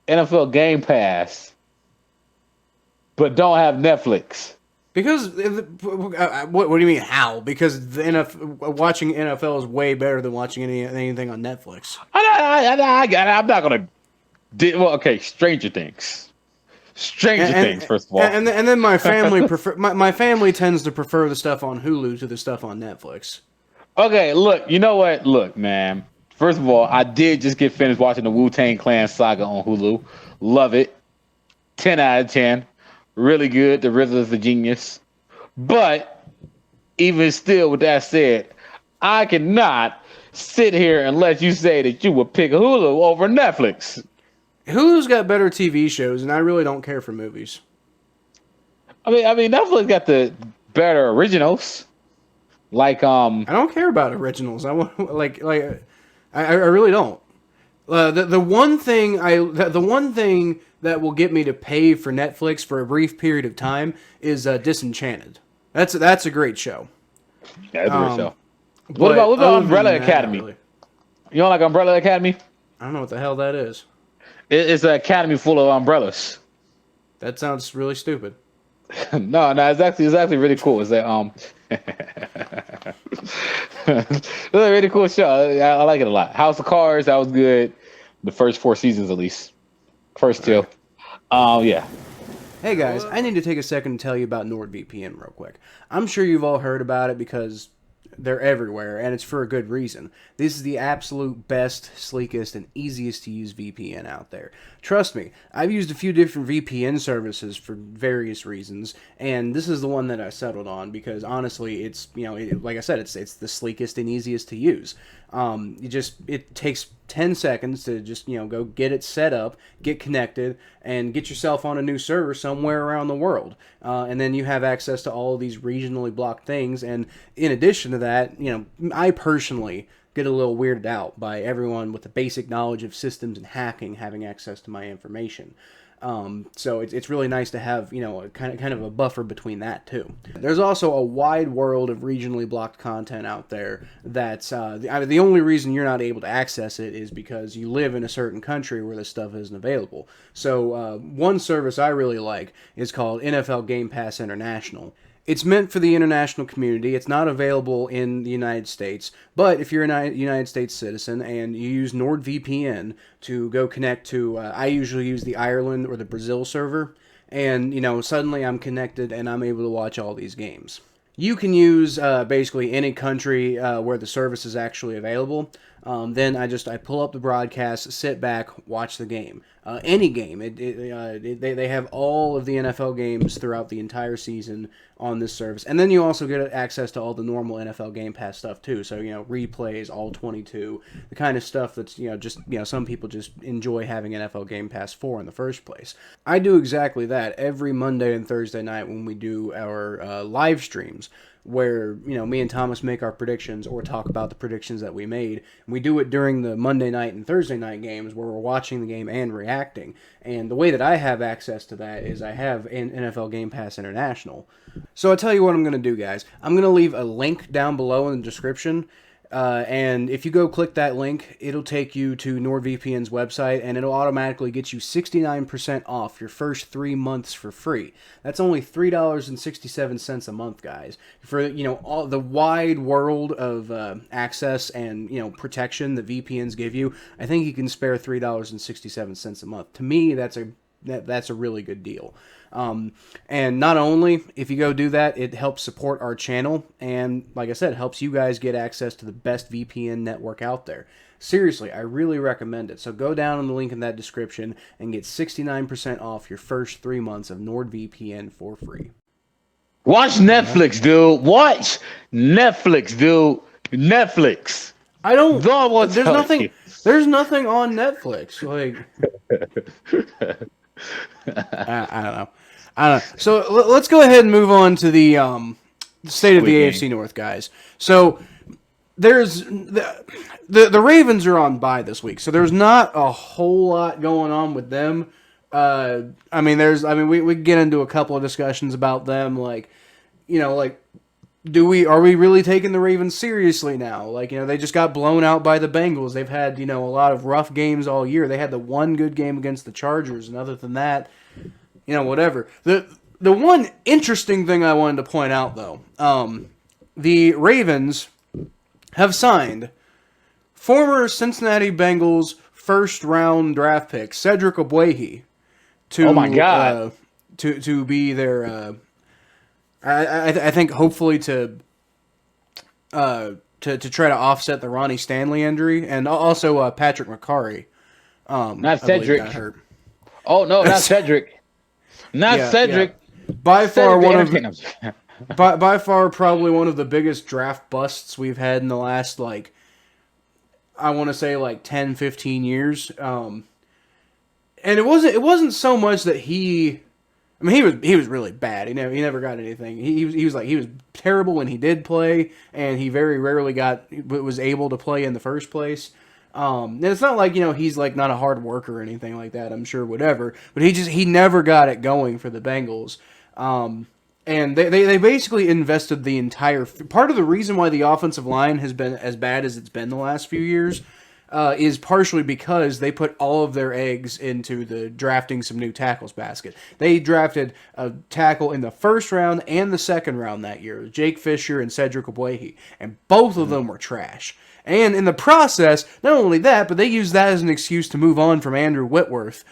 NFL Game Pass but don't have Netflix? Because what do you mean how? Because the watching NFL is way better than watching anything on Netflix. I got it. I'm not gonna. Well, okay. Stranger Things. Things. First of all, and then my family my family tends to prefer the stuff on Hulu to the stuff on Netflix. Okay, look. You know what? Look, man. First of all, I did just get finished watching the Wu-Tang Clan saga on Hulu. Love it. 10 out of 10. Really good. The RZA's a genius. But even still, with that said, I cannot sit here and let you say that you would pick Hulu over Netflix. Hulu's got better TV shows, and I really don't care for movies. I mean, Netflix got the better originals. Like I don't care about originals. I want I really don't. The one thing that will get me to pay for Netflix for a brief period of time is Disenchanted. That's a great show. Yeah, it's a great show. What about Umbrella Academy? Really. You don't like Umbrella Academy? I don't know what the hell that is. It's an academy full of umbrellas. That sounds really stupid. No, it's actually really cool. It's a it's a really cool show. I like it a lot. House of Cards, that was good. The first 4 seasons, at least. First 2. Yeah. Hey guys, I need to take a second to tell you about NordVPN real quick. I'm sure you've all heard about it because they're everywhere, and it's for a good reason. This is the absolute best, sleekest, and easiest to use VPN out there. Trust me, I've used a few different VPN services for various reasons, and this is the one that I settled on because honestly, it's like I said, it's the sleekest and easiest to use. It takes 10 seconds to just go get it set up, get connected, and get yourself on a new server somewhere around the world. And then you have access to all of these regionally blocked things. And in addition to that, I personally get a little weirded out by everyone with the basic knowledge of systems and hacking having access to my information. So it's really nice to have a kind of a buffer between that too. There's also a wide world of regionally blocked content out there that's the only reason you're not able to access it is because you live in a certain country where this stuff isn't available. So one service I really like is called NFL Game Pass International. It's meant for the international community. It's not available in the United States. But if you're a United States citizen and you use NordVPN to go connect to, I usually use the Ireland or the Brazil server. And, suddenly I'm connected and I'm able to watch all these games. You can use basically any country where the service is actually available. Then I pull up the broadcast, sit back, watch the game. Any game. They have all of the NFL games throughout the entire season on this service. And then you also get access to all the normal NFL Game Pass stuff too. So, replays, all 22, the kind of stuff that's, some people just enjoy having NFL Game Pass for in the first place. I do exactly that every Monday and Thursday night when we do our live streams, where me and Thomas make our predictions or talk about the predictions that we made. And we do it during the Monday night and Thursday night games where we're watching the game and reacting. And the way that I have access to that is I have an NFL Game Pass International. So I'll tell you what I'm going to do, guys. I'm going to leave a link down below in the description. And if you go click that link, it'll take you to NordVPN's website, and it'll automatically get you 69% off your first 3 months for free. That's only $3.67 a month, guys. For all the wide world of access and protection that VPNs give you, I think you can spare $3.67 a month. To me, that's a really good deal. And not only, if you go do that, it helps support our channel, and like I said, it helps you guys get access to the best VPN network out there. Seriously, I really recommend it. So go down on the link in that description and get 69% off your first 3 months of NordVPN for free. Watch Netflix, dude. Watch Netflix, dude. Netflix. I don't. There's nothing. There's nothing on Netflix. Like, I don't know. So let's go ahead and move on to the state of the AFC North, guys. So there's the Ravens are on bye this week, so there's not a whole lot going on with them. We get into a couple of discussions about them, like, are we really taking the Ravens seriously now? Like, they just got blown out by the Bengals. They've had, a lot of rough games all year. They had the one good game against the Chargers, and other than that, whatever. The one interesting thing I wanted to point out, though, the Ravens have signed former Cincinnati Bengals first-round draft pick Cedric Ogbuehi to, oh my God, to be their. I think hopefully to try to offset the Ronnie Stanley injury, and also Patrick McCarry. Not Cedric. Got hurt. Oh no, not Cedric. Not Cedric. Yeah. By far by far probably one of the biggest draft busts we've had in the last, I want to say 10, 15 years. And it wasn't so much that he was really bad. He never got anything. He was terrible when he did play, and he very rarely was able to play in the first place. And it's not like, he's not a hard worker or anything like that. I'm sure whatever, but he never got it going for the Bengals. And they basically invested the entire part of the reason why the offensive line has been as bad as it's been the last few years. Is partially because they put all of their eggs into the drafting some new tackles basket. They drafted a tackle in the first round and the second round that year, Jake Fisher and Cedric Ogbuehi, and both of them were trash. And in the process, not only that, but they used that as an excuse to move on from Andrew Whitworth.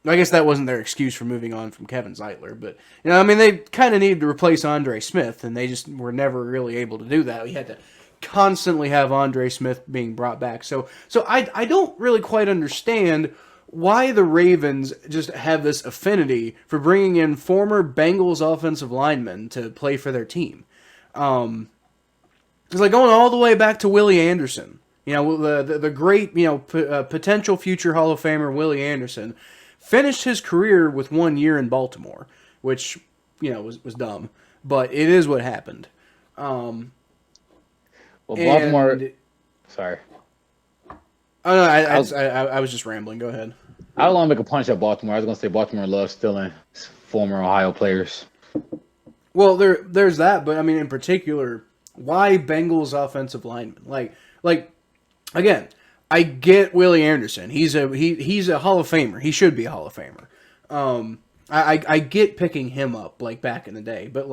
I guess that wasn't their excuse for moving on from Kevin Zeitler, but they kind of needed to replace Andre Smith, and they just were never really able to do that. We had to constantly have Andre Smith being brought back. So I don't really quite understand why the Ravens just have this affinity for bringing in former Bengals offensive linemen to play for their team. It's going all the way back to Willie Anderson. The great, potential future Hall of Famer Willie Anderson finished his career with 1 year in Baltimore, which, was dumb, but it is what happened. Well, Baltimore. Sorry. Oh no, I was just rambling. Go ahead. I don't want to make a punch at Baltimore. I was going to say Baltimore loves stealing former Ohio players. Well, there's that, but in particular, why Bengals offensive linemen? Like again, I get Willie Anderson. He's a Hall of Famer. He should be a Hall of Famer. I get picking him up back in the day, but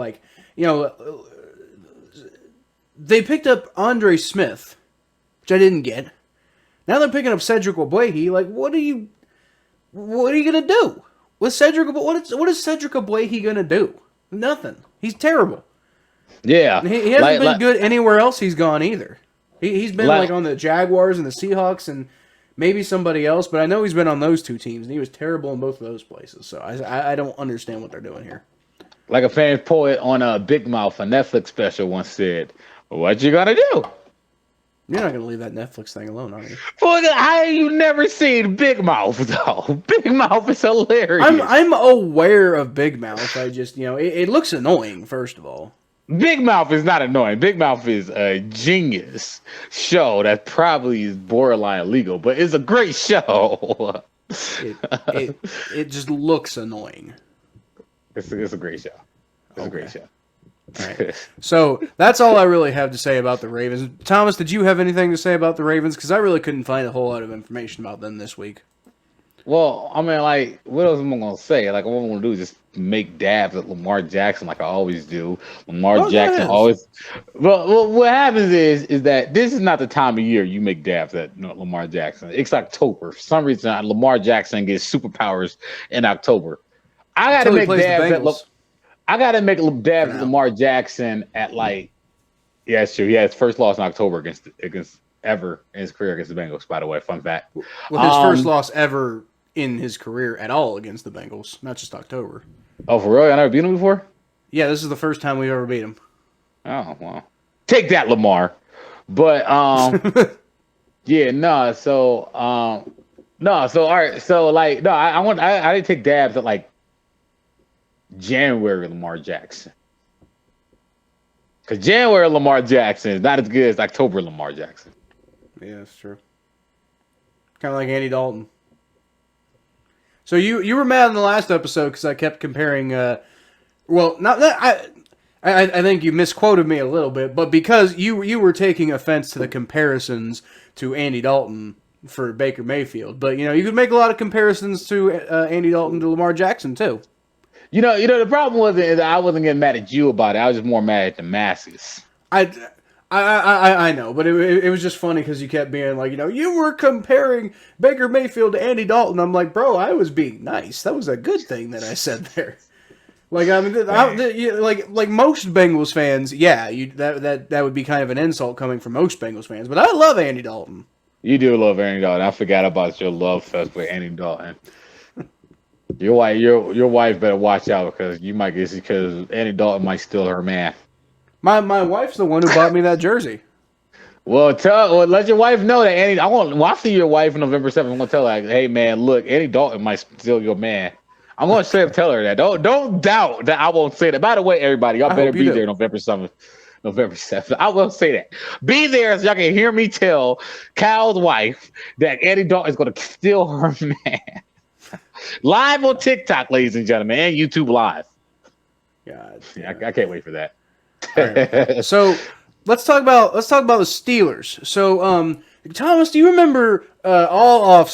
they picked up Andre Smith, which I didn't get. Now they're picking up Cedric Ogbuehi. What are you gonna do with Cedric? What is Cedric Ogbuehi gonna do? Nothing. He's terrible. Yeah, he hasn't been good anywhere else he's gone either. He's been on the Jaguars and the Seahawks and maybe somebody else, but I know he's been on those two teams and he was terrible in both of those places. So I don't understand what they're doing here. Like a famous poet on Big Mouth, a Netflix special, once said, "What you gonna do?" You're not gonna leave that Netflix thing alone, are you? Well, how you never seen Big Mouth though? Big Mouth is hilarious. I'm aware of Big Mouth. I just it looks annoying. First of all, Big Mouth is not annoying. Big Mouth is a genius show that probably is borderline illegal, but it's a great show. it just looks annoying. It's a great show. It's a great show. All right. So that's all I really have to say about the Ravens. Thomas, did you have anything to say about the Ravens? Because I really couldn't find a whole lot of information about them this week. Well, what else am I going to say? What I'm going to do is just make dabs at Lamar Jackson like I always do. Jackson always... Well, what happens is that this is not the time of year you make dabs at Lamar Jackson. It's October. For some reason, Lamar Jackson gets superpowers in October. I got to make dabs at Lamar Jackson at Yeah, it's true. He had his first loss in October against ever in his career against the Bengals. By the way, fun fact. Well, his first loss ever in his career at all against the Bengals, not just October. Oh, for real? I never beat him before? Yeah, this is the first time we've ever beat him. Oh, well. Take that, Lamar. But yeah, no, so all right, so like no, I didn't take dabs at like January Lamar Jackson. Because January Lamar Jackson is not as good as October Lamar Jackson. Yeah, that's true. Kind of like Andy Dalton. So you were mad in the last episode because I kept comparing. Well, not that I think you misquoted me a little bit, but because you were taking offense to the comparisons to Andy Dalton for Baker Mayfield. But you could make a lot of comparisons to Andy Dalton to Lamar Jackson too. The problem wasn't that I wasn't getting mad at you about it. I was just more mad at the masses. I know, but it was just funny because you kept being like, you were comparing Baker Mayfield to Andy Dalton. I'm like, bro, I was being nice. That was a good thing that I said there. Like, I mean, like most Bengals fans, yeah, that would be kind of an insult coming from most Bengals fans. But I love Andy Dalton. You do love Andy Dalton. I forgot about your love fest with Andy Dalton. Your wife better watch out because Andy Dalton might steal her man. My wife's the one who bought me that jersey. Well, let your wife know that Andy. When I see your wife on November 7th, I'm gonna tell her, like, hey man, look, Andy Dalton might steal your man. I'm gonna straight up tell her that. Don't doubt that I won't say that. By the way, everybody, y'all better be there November 7th. November 7th. I will say that. Be there so y'all can hear me tell Kyle's wife that Andy Dalton is gonna steal her man. Live on TikTok, ladies and gentlemen, and YouTube Live. God, yeah. I can't wait for that. Right. So let's talk about the Steelers. So, Thomas, do you remember all off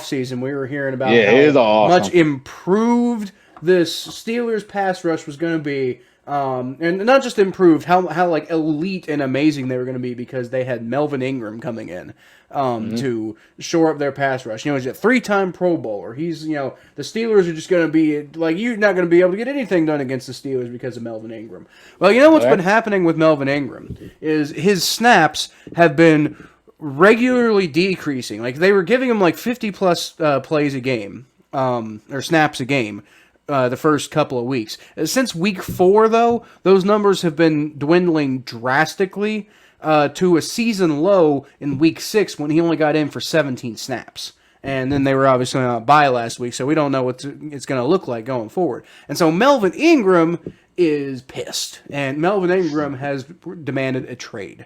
season we were hearing about how much improved this Steelers pass rush was going to be, and not just improved, how like elite and amazing they were going to be because they had Melvin Ingram coming in to shore up their pass rush. He's a 3-time Pro Bowler. He's the Steelers are just going to be like, you're not going to be able to get anything done against the Steelers because of Melvin Ingram. Well, what's been happening with Melvin Ingram is his snaps have been regularly decreasing. Like they were giving him like 50 plus plays a game, or snaps a game. The first couple of weeks. Since week 4, though, those numbers have been dwindling drastically to a season low in week 6 when he only got in for 17 snaps. And then they were obviously on a bye last week, so we don't know what it's going to look like going forward. And so Melvin Ingram is pissed, and Melvin Ingram has demanded a trade.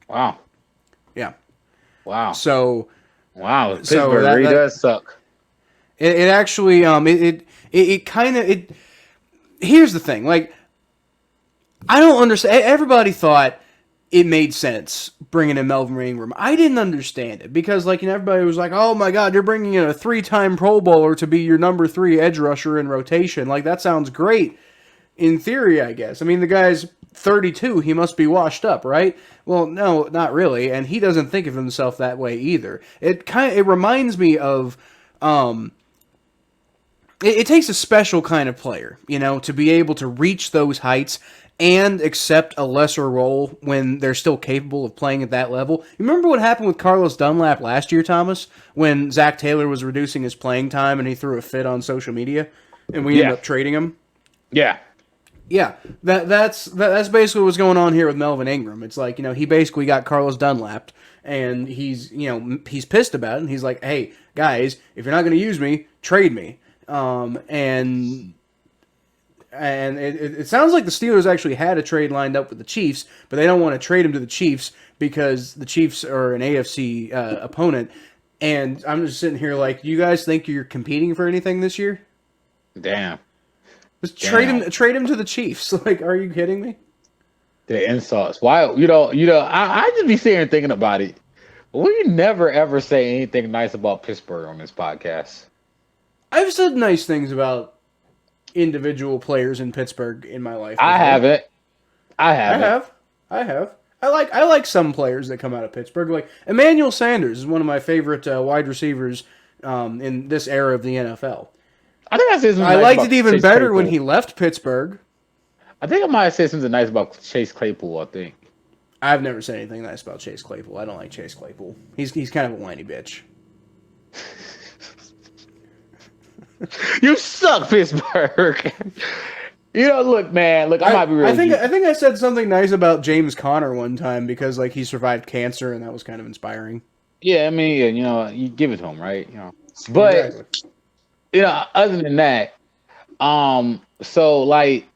Wow. Yeah. Wow. So. Wow. Pittsburgh really does suck. It actually, it kind of, here's the thing, like, I don't understand, everybody thought it made sense bringing in Melvin Ingram. I didn't understand it, because, like, everybody was like, oh my god, you're bringing in a 3-time Pro Bowler to be your number 3 edge rusher in rotation, like, that sounds great, in theory, I guess. I mean, the guy's 32, he must be washed up, right? Well, no, not really, and he doesn't think of himself that way either. It reminds me of, it takes a special kind of player, to be able to reach those heights and accept a lesser role when they're still capable of playing at that level. You remember what happened with Carlos Dunlap last year, Thomas, when Zach Taylor was reducing his playing time and he threw a fit on social media, and we ended up trading him? Yeah. Yeah, that's basically what's going on here with Melvin Ingram. It's like, he basically got Carlos Dunlap, and he's pissed about it, and he's like, hey, guys, if you're not going to use me, trade me. And it sounds like the Steelers actually had a trade lined up with the Chiefs, but they don't want to trade him to the Chiefs because the Chiefs are an AFC opponent. And I'm just sitting here like, you guys think you're competing for anything this year? Damn. Just trade him to the Chiefs. Like, are you kidding me? The insults. Why? I just be sitting here thinking about it. We never ever say anything nice about Pittsburgh on this podcast. I've said nice things about individual players in Pittsburgh in my life. I haven't. I have. I like some players that come out of Pittsburgh. Like Emmanuel Sanders is one of my favorite wide receivers in this era of the NFL. I think I liked it even better when he left Pittsburgh. I think I might have said something nice about Chase Claypool. I think. I've never said anything nice about Chase Claypool. I don't like Chase Claypool. He's kind of a whiny bitch. You suck, Pittsburgh. Look, man. Look, I might be real. I think I said something nice about James Conner one time because like he survived cancer and that was kind of inspiring. Yeah, I mean, you give it to him, right? But Exactly. other than that, so like,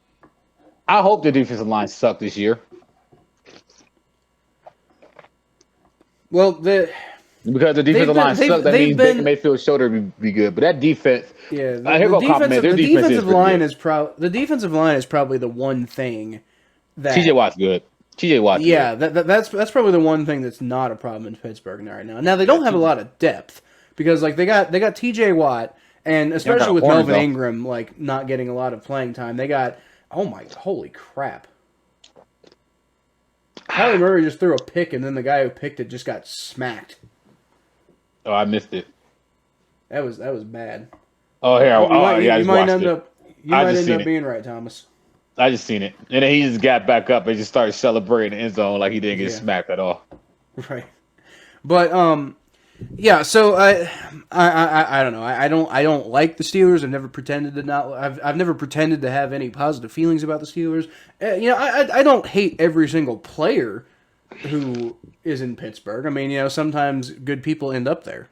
I hope the defensive line sucked this year. Well, because the defensive line sucked, that means Baker Mayfield's shoulder would be good. But that defense, yeah, the defensive line is probably the one thing that TJ Watt's good. TJ Watt's yeah, good. that's probably the one thing that's not a problem in Pittsburgh right now. Now they don't have a lot of depth because like they got TJ Watt and especially with Melvin Ingram like not getting a lot of playing time, they got holy crap. Kyler Murray just threw a pick, and then the guy who picked it just got smacked. Oh, I missed it. That was bad. Oh, here. You might end up being right, Thomas. I just seen it, and then he just got back up and just started celebrating the end zone like he didn't get smacked at all. Right, but yeah. So I don't know. I don't like the Steelers. I've never pretended to not. I've never pretended to have any positive feelings about the Steelers. I don't hate every single player who is in Pittsburgh. I mean, sometimes good people end up there.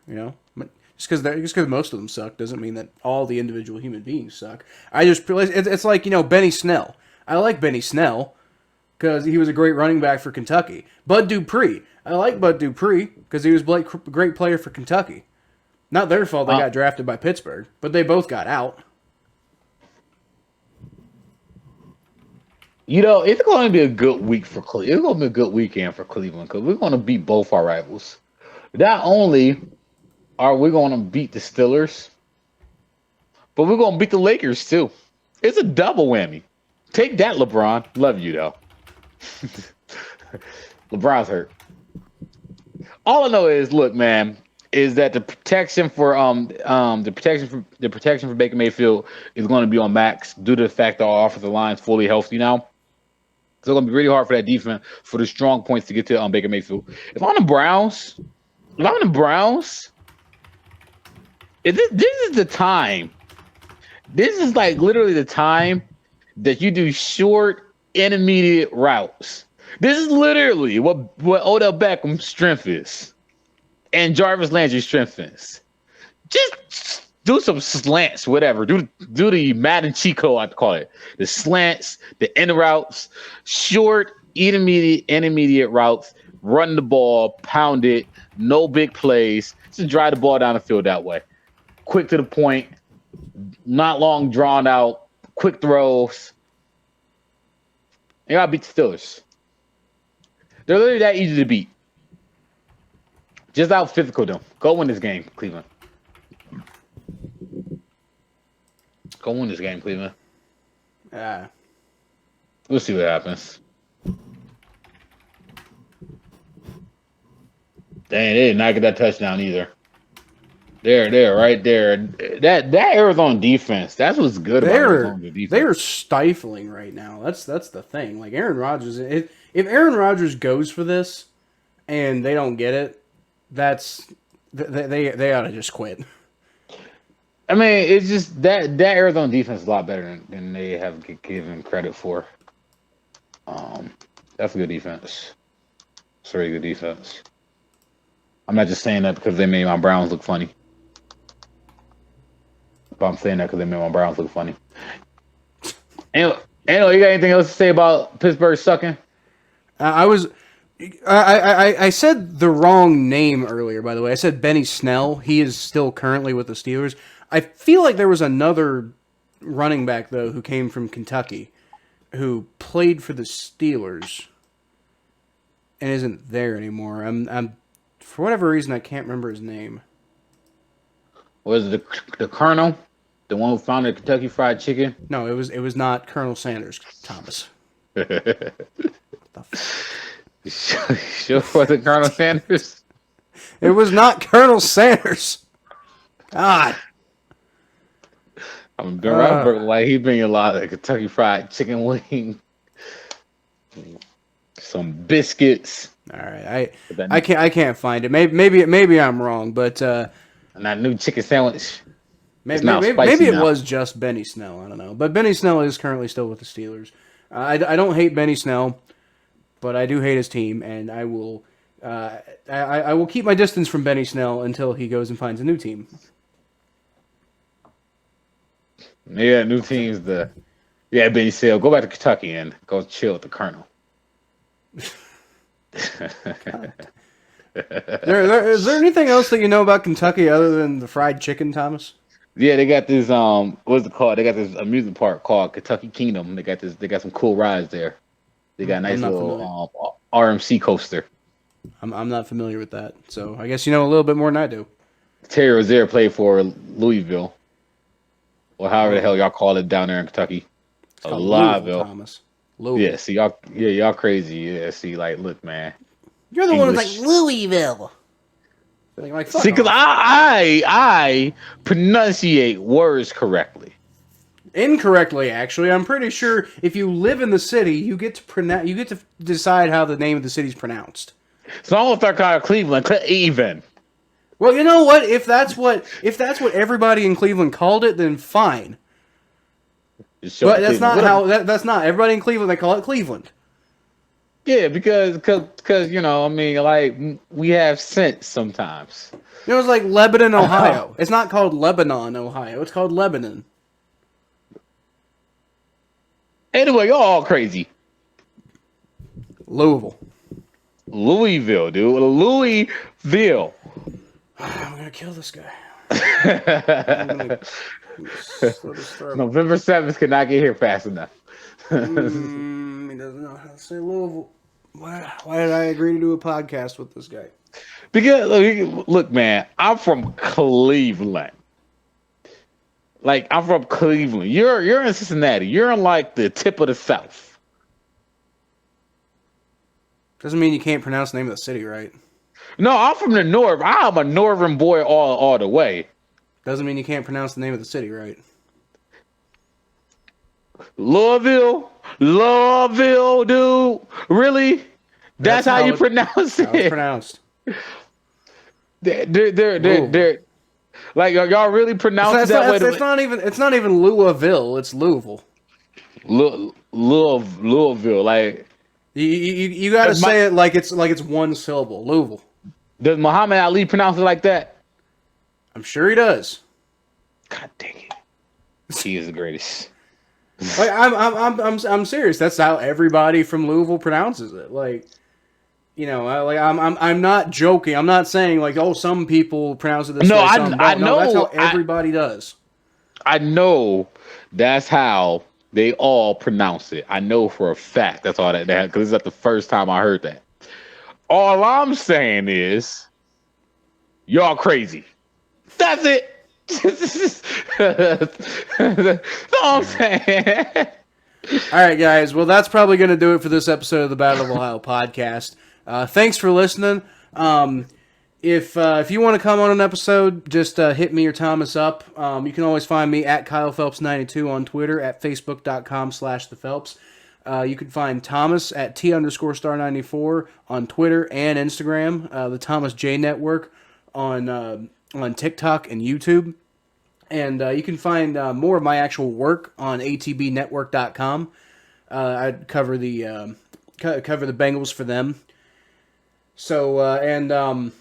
But just because most of them suck doesn't mean that all the individual human beings suck. I just it's like Benny Snell. I like Benny Snell because he was a great running back for Kentucky. Bud Dupree. I like Bud Dupree because he was a great player for Kentucky. Not their fault they got drafted by Pittsburgh, but they both got out. It's going to be a good week for Cleveland. It's going to be a good weekend for Cleveland because we're going to beat both our rivals. Not only are we going to beat the Steelers, but we're going to beat the Lakers too. It's a double whammy. Take that, LeBron. Love you though. LeBron's hurt. All I know is, look, man, is that the protection for Baker Mayfield is going to be on max due to the fact that our offensive line is fully healthy now. So it's going to be really hard for that defense for the strong points to get to Baker Mayfield. If I'm the Browns, this is the time. This is like literally the time that you do short, intermediate routes. This is literally what Odell Beckham's strength is, and Jarvis Landry's strength is. Just do some slants, whatever. Do the Madden Chico, I'd call it. The slants, the end routes, short, intermediate routes. Run the ball, pound it. No big plays. Just drive the ball down the field that way. Quick to the point. Not long drawn out. Quick throws. You gotta beat the Steelers. They're literally that easy to beat. Just out physical them. Go win this game, Cleveland. Go win this game, Cleveland. We'll see what happens. Dang, they did not get that touchdown either. There, right there. That Arizona defense, that's what's good about Arizona defense. They're stifling right now. That's the thing. Like Aaron Rodgers, if Aaron Rodgers goes for this and they don't get it, they ought to just quit. I mean, it's just that Arizona defense is a lot better than they have given credit for. That's a good defense. It's a really good defense. I'm not just saying that because they made my Browns look funny. But I'm saying that because they made my Browns look funny. Anyway, you got anything else to say about Pittsburgh sucking? I said the wrong name earlier, by the way. I said Benny Snell. He is still currently with the Steelers. I feel like there was another running back, though, who came from Kentucky who played for the Steelers and isn't there anymore. I'm for whatever reason, I can't remember his name. Was it the Colonel? The one who founded Kentucky Fried Chicken? No, it was not Colonel Sanders, Thomas. Sure wasn't Colonel Sanders? It was not Colonel Sanders. God. I'm Ben Roethlisberger, like he bring a lot of Kentucky Fried Chicken wing. some biscuits. All right, I can't find it. Maybe I'm wrong, but And that new chicken sandwich. maybe it was just Benny Snell. I don't know, but Benny Snell is currently still with the Steelers. I don't hate Benny Snell, but I do hate his team, and I will keep my distance from Benny Snell until he goes and finds a new team. Yeah, new teams. Benny Snell, go back to Kentucky and go chill with the Colonel. Is there anything else that you know about Kentucky other than the fried chicken, Thomas? Yeah, they got this what's it called? They got this amusement park called Kentucky Kingdom. They got some cool rides there. They got a nice little RMC coaster. I'm not familiar with that, so I guess you know a little bit more than I do. Terry Rozier played for Louisville, or however the hell y'all call it down there in Kentucky. Louisville, Thomas. Louisville. Yeah, see y'all crazy. Yeah, see, like, look, man. You're the one who's like Louisville. Like, see, because I pronunciate words correctly. Incorrectly, actually. I'm pretty sure if you live in the city, you get to decide how the name of the city's pronounced. It's almost like out of Cleveland, even. Well, you know what? If that's what everybody in Cleveland called it, then fine. But that's not that's not everybody in Cleveland. They call it Cleveland. Yeah, because you know, I mean, like, we have sense sometimes. It was like Lebanon, Ohio. It's not called Lebanon, Ohio. It's called Lebanon. Anyway, y'all all crazy. Louisville, dude. Louisville. I'm gonna kill this guy. November 7th cannot get here fast enough. He doesn't know how to say Louisville. Why did I agree to do a podcast with this guy? Because look, man, I'm from Cleveland. Like, I'm from Cleveland. You're in Cincinnati. You're in like the tip of the South. Doesn't mean you can't pronounce the name of the city right. No, I'm from the north. I'm a northern boy all the way. Doesn't mean you can't pronounce the name of the city right. Louisville, dude. Really? That's how you pronounce it. It's pronounced. They're like, y'all really pronounce it that way? It's not even Louisville. It's Louisville. Louisville. Like, you got to say it like it's one syllable. Louisville. Does Muhammad Ali pronounce it like that? I'm sure he does. God dang it. He is the greatest. Like, I'm serious. That's how everybody from Louisville pronounces it. Like, you know, I'm not joking. I'm not saying like, oh, some people pronounce it this way. I know that's how everybody does. I know that's how they all pronounce it. I know for a fact that's all that because this is not the first time I heard that. All I'm saying is, y'all crazy. That's it. That's all I'm saying. All right, guys. Well, that's probably going to do it for this episode of the Battle of Ohio podcast. Thanks for listening. If you want to come on an episode, just hit me or Thomas up. You can always find me at Kyle Phelps92 on Twitter, at facebook.com/thephelps. You can find Thomas at T_star94 on Twitter and Instagram. The Thomas J Network on TikTok and YouTube. And you can find more of my actual work on atbnetwork.com. I cover the Bengals for them. So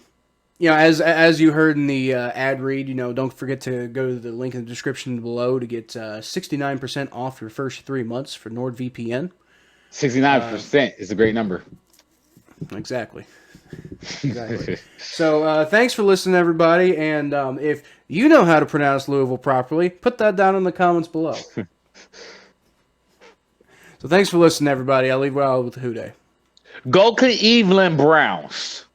you know, as you heard in the ad read, you know, don't forget to go to the link in the description below to get 69% off your first 3 months for NordVPN. 69% is a great number. Exactly. So thanks for listening, everybody. And if you know how to pronounce Louisville properly, put that down in the comments below. So thanks for listening, everybody. I'll leave you all with the Who Dey. Go Cleveland Browns.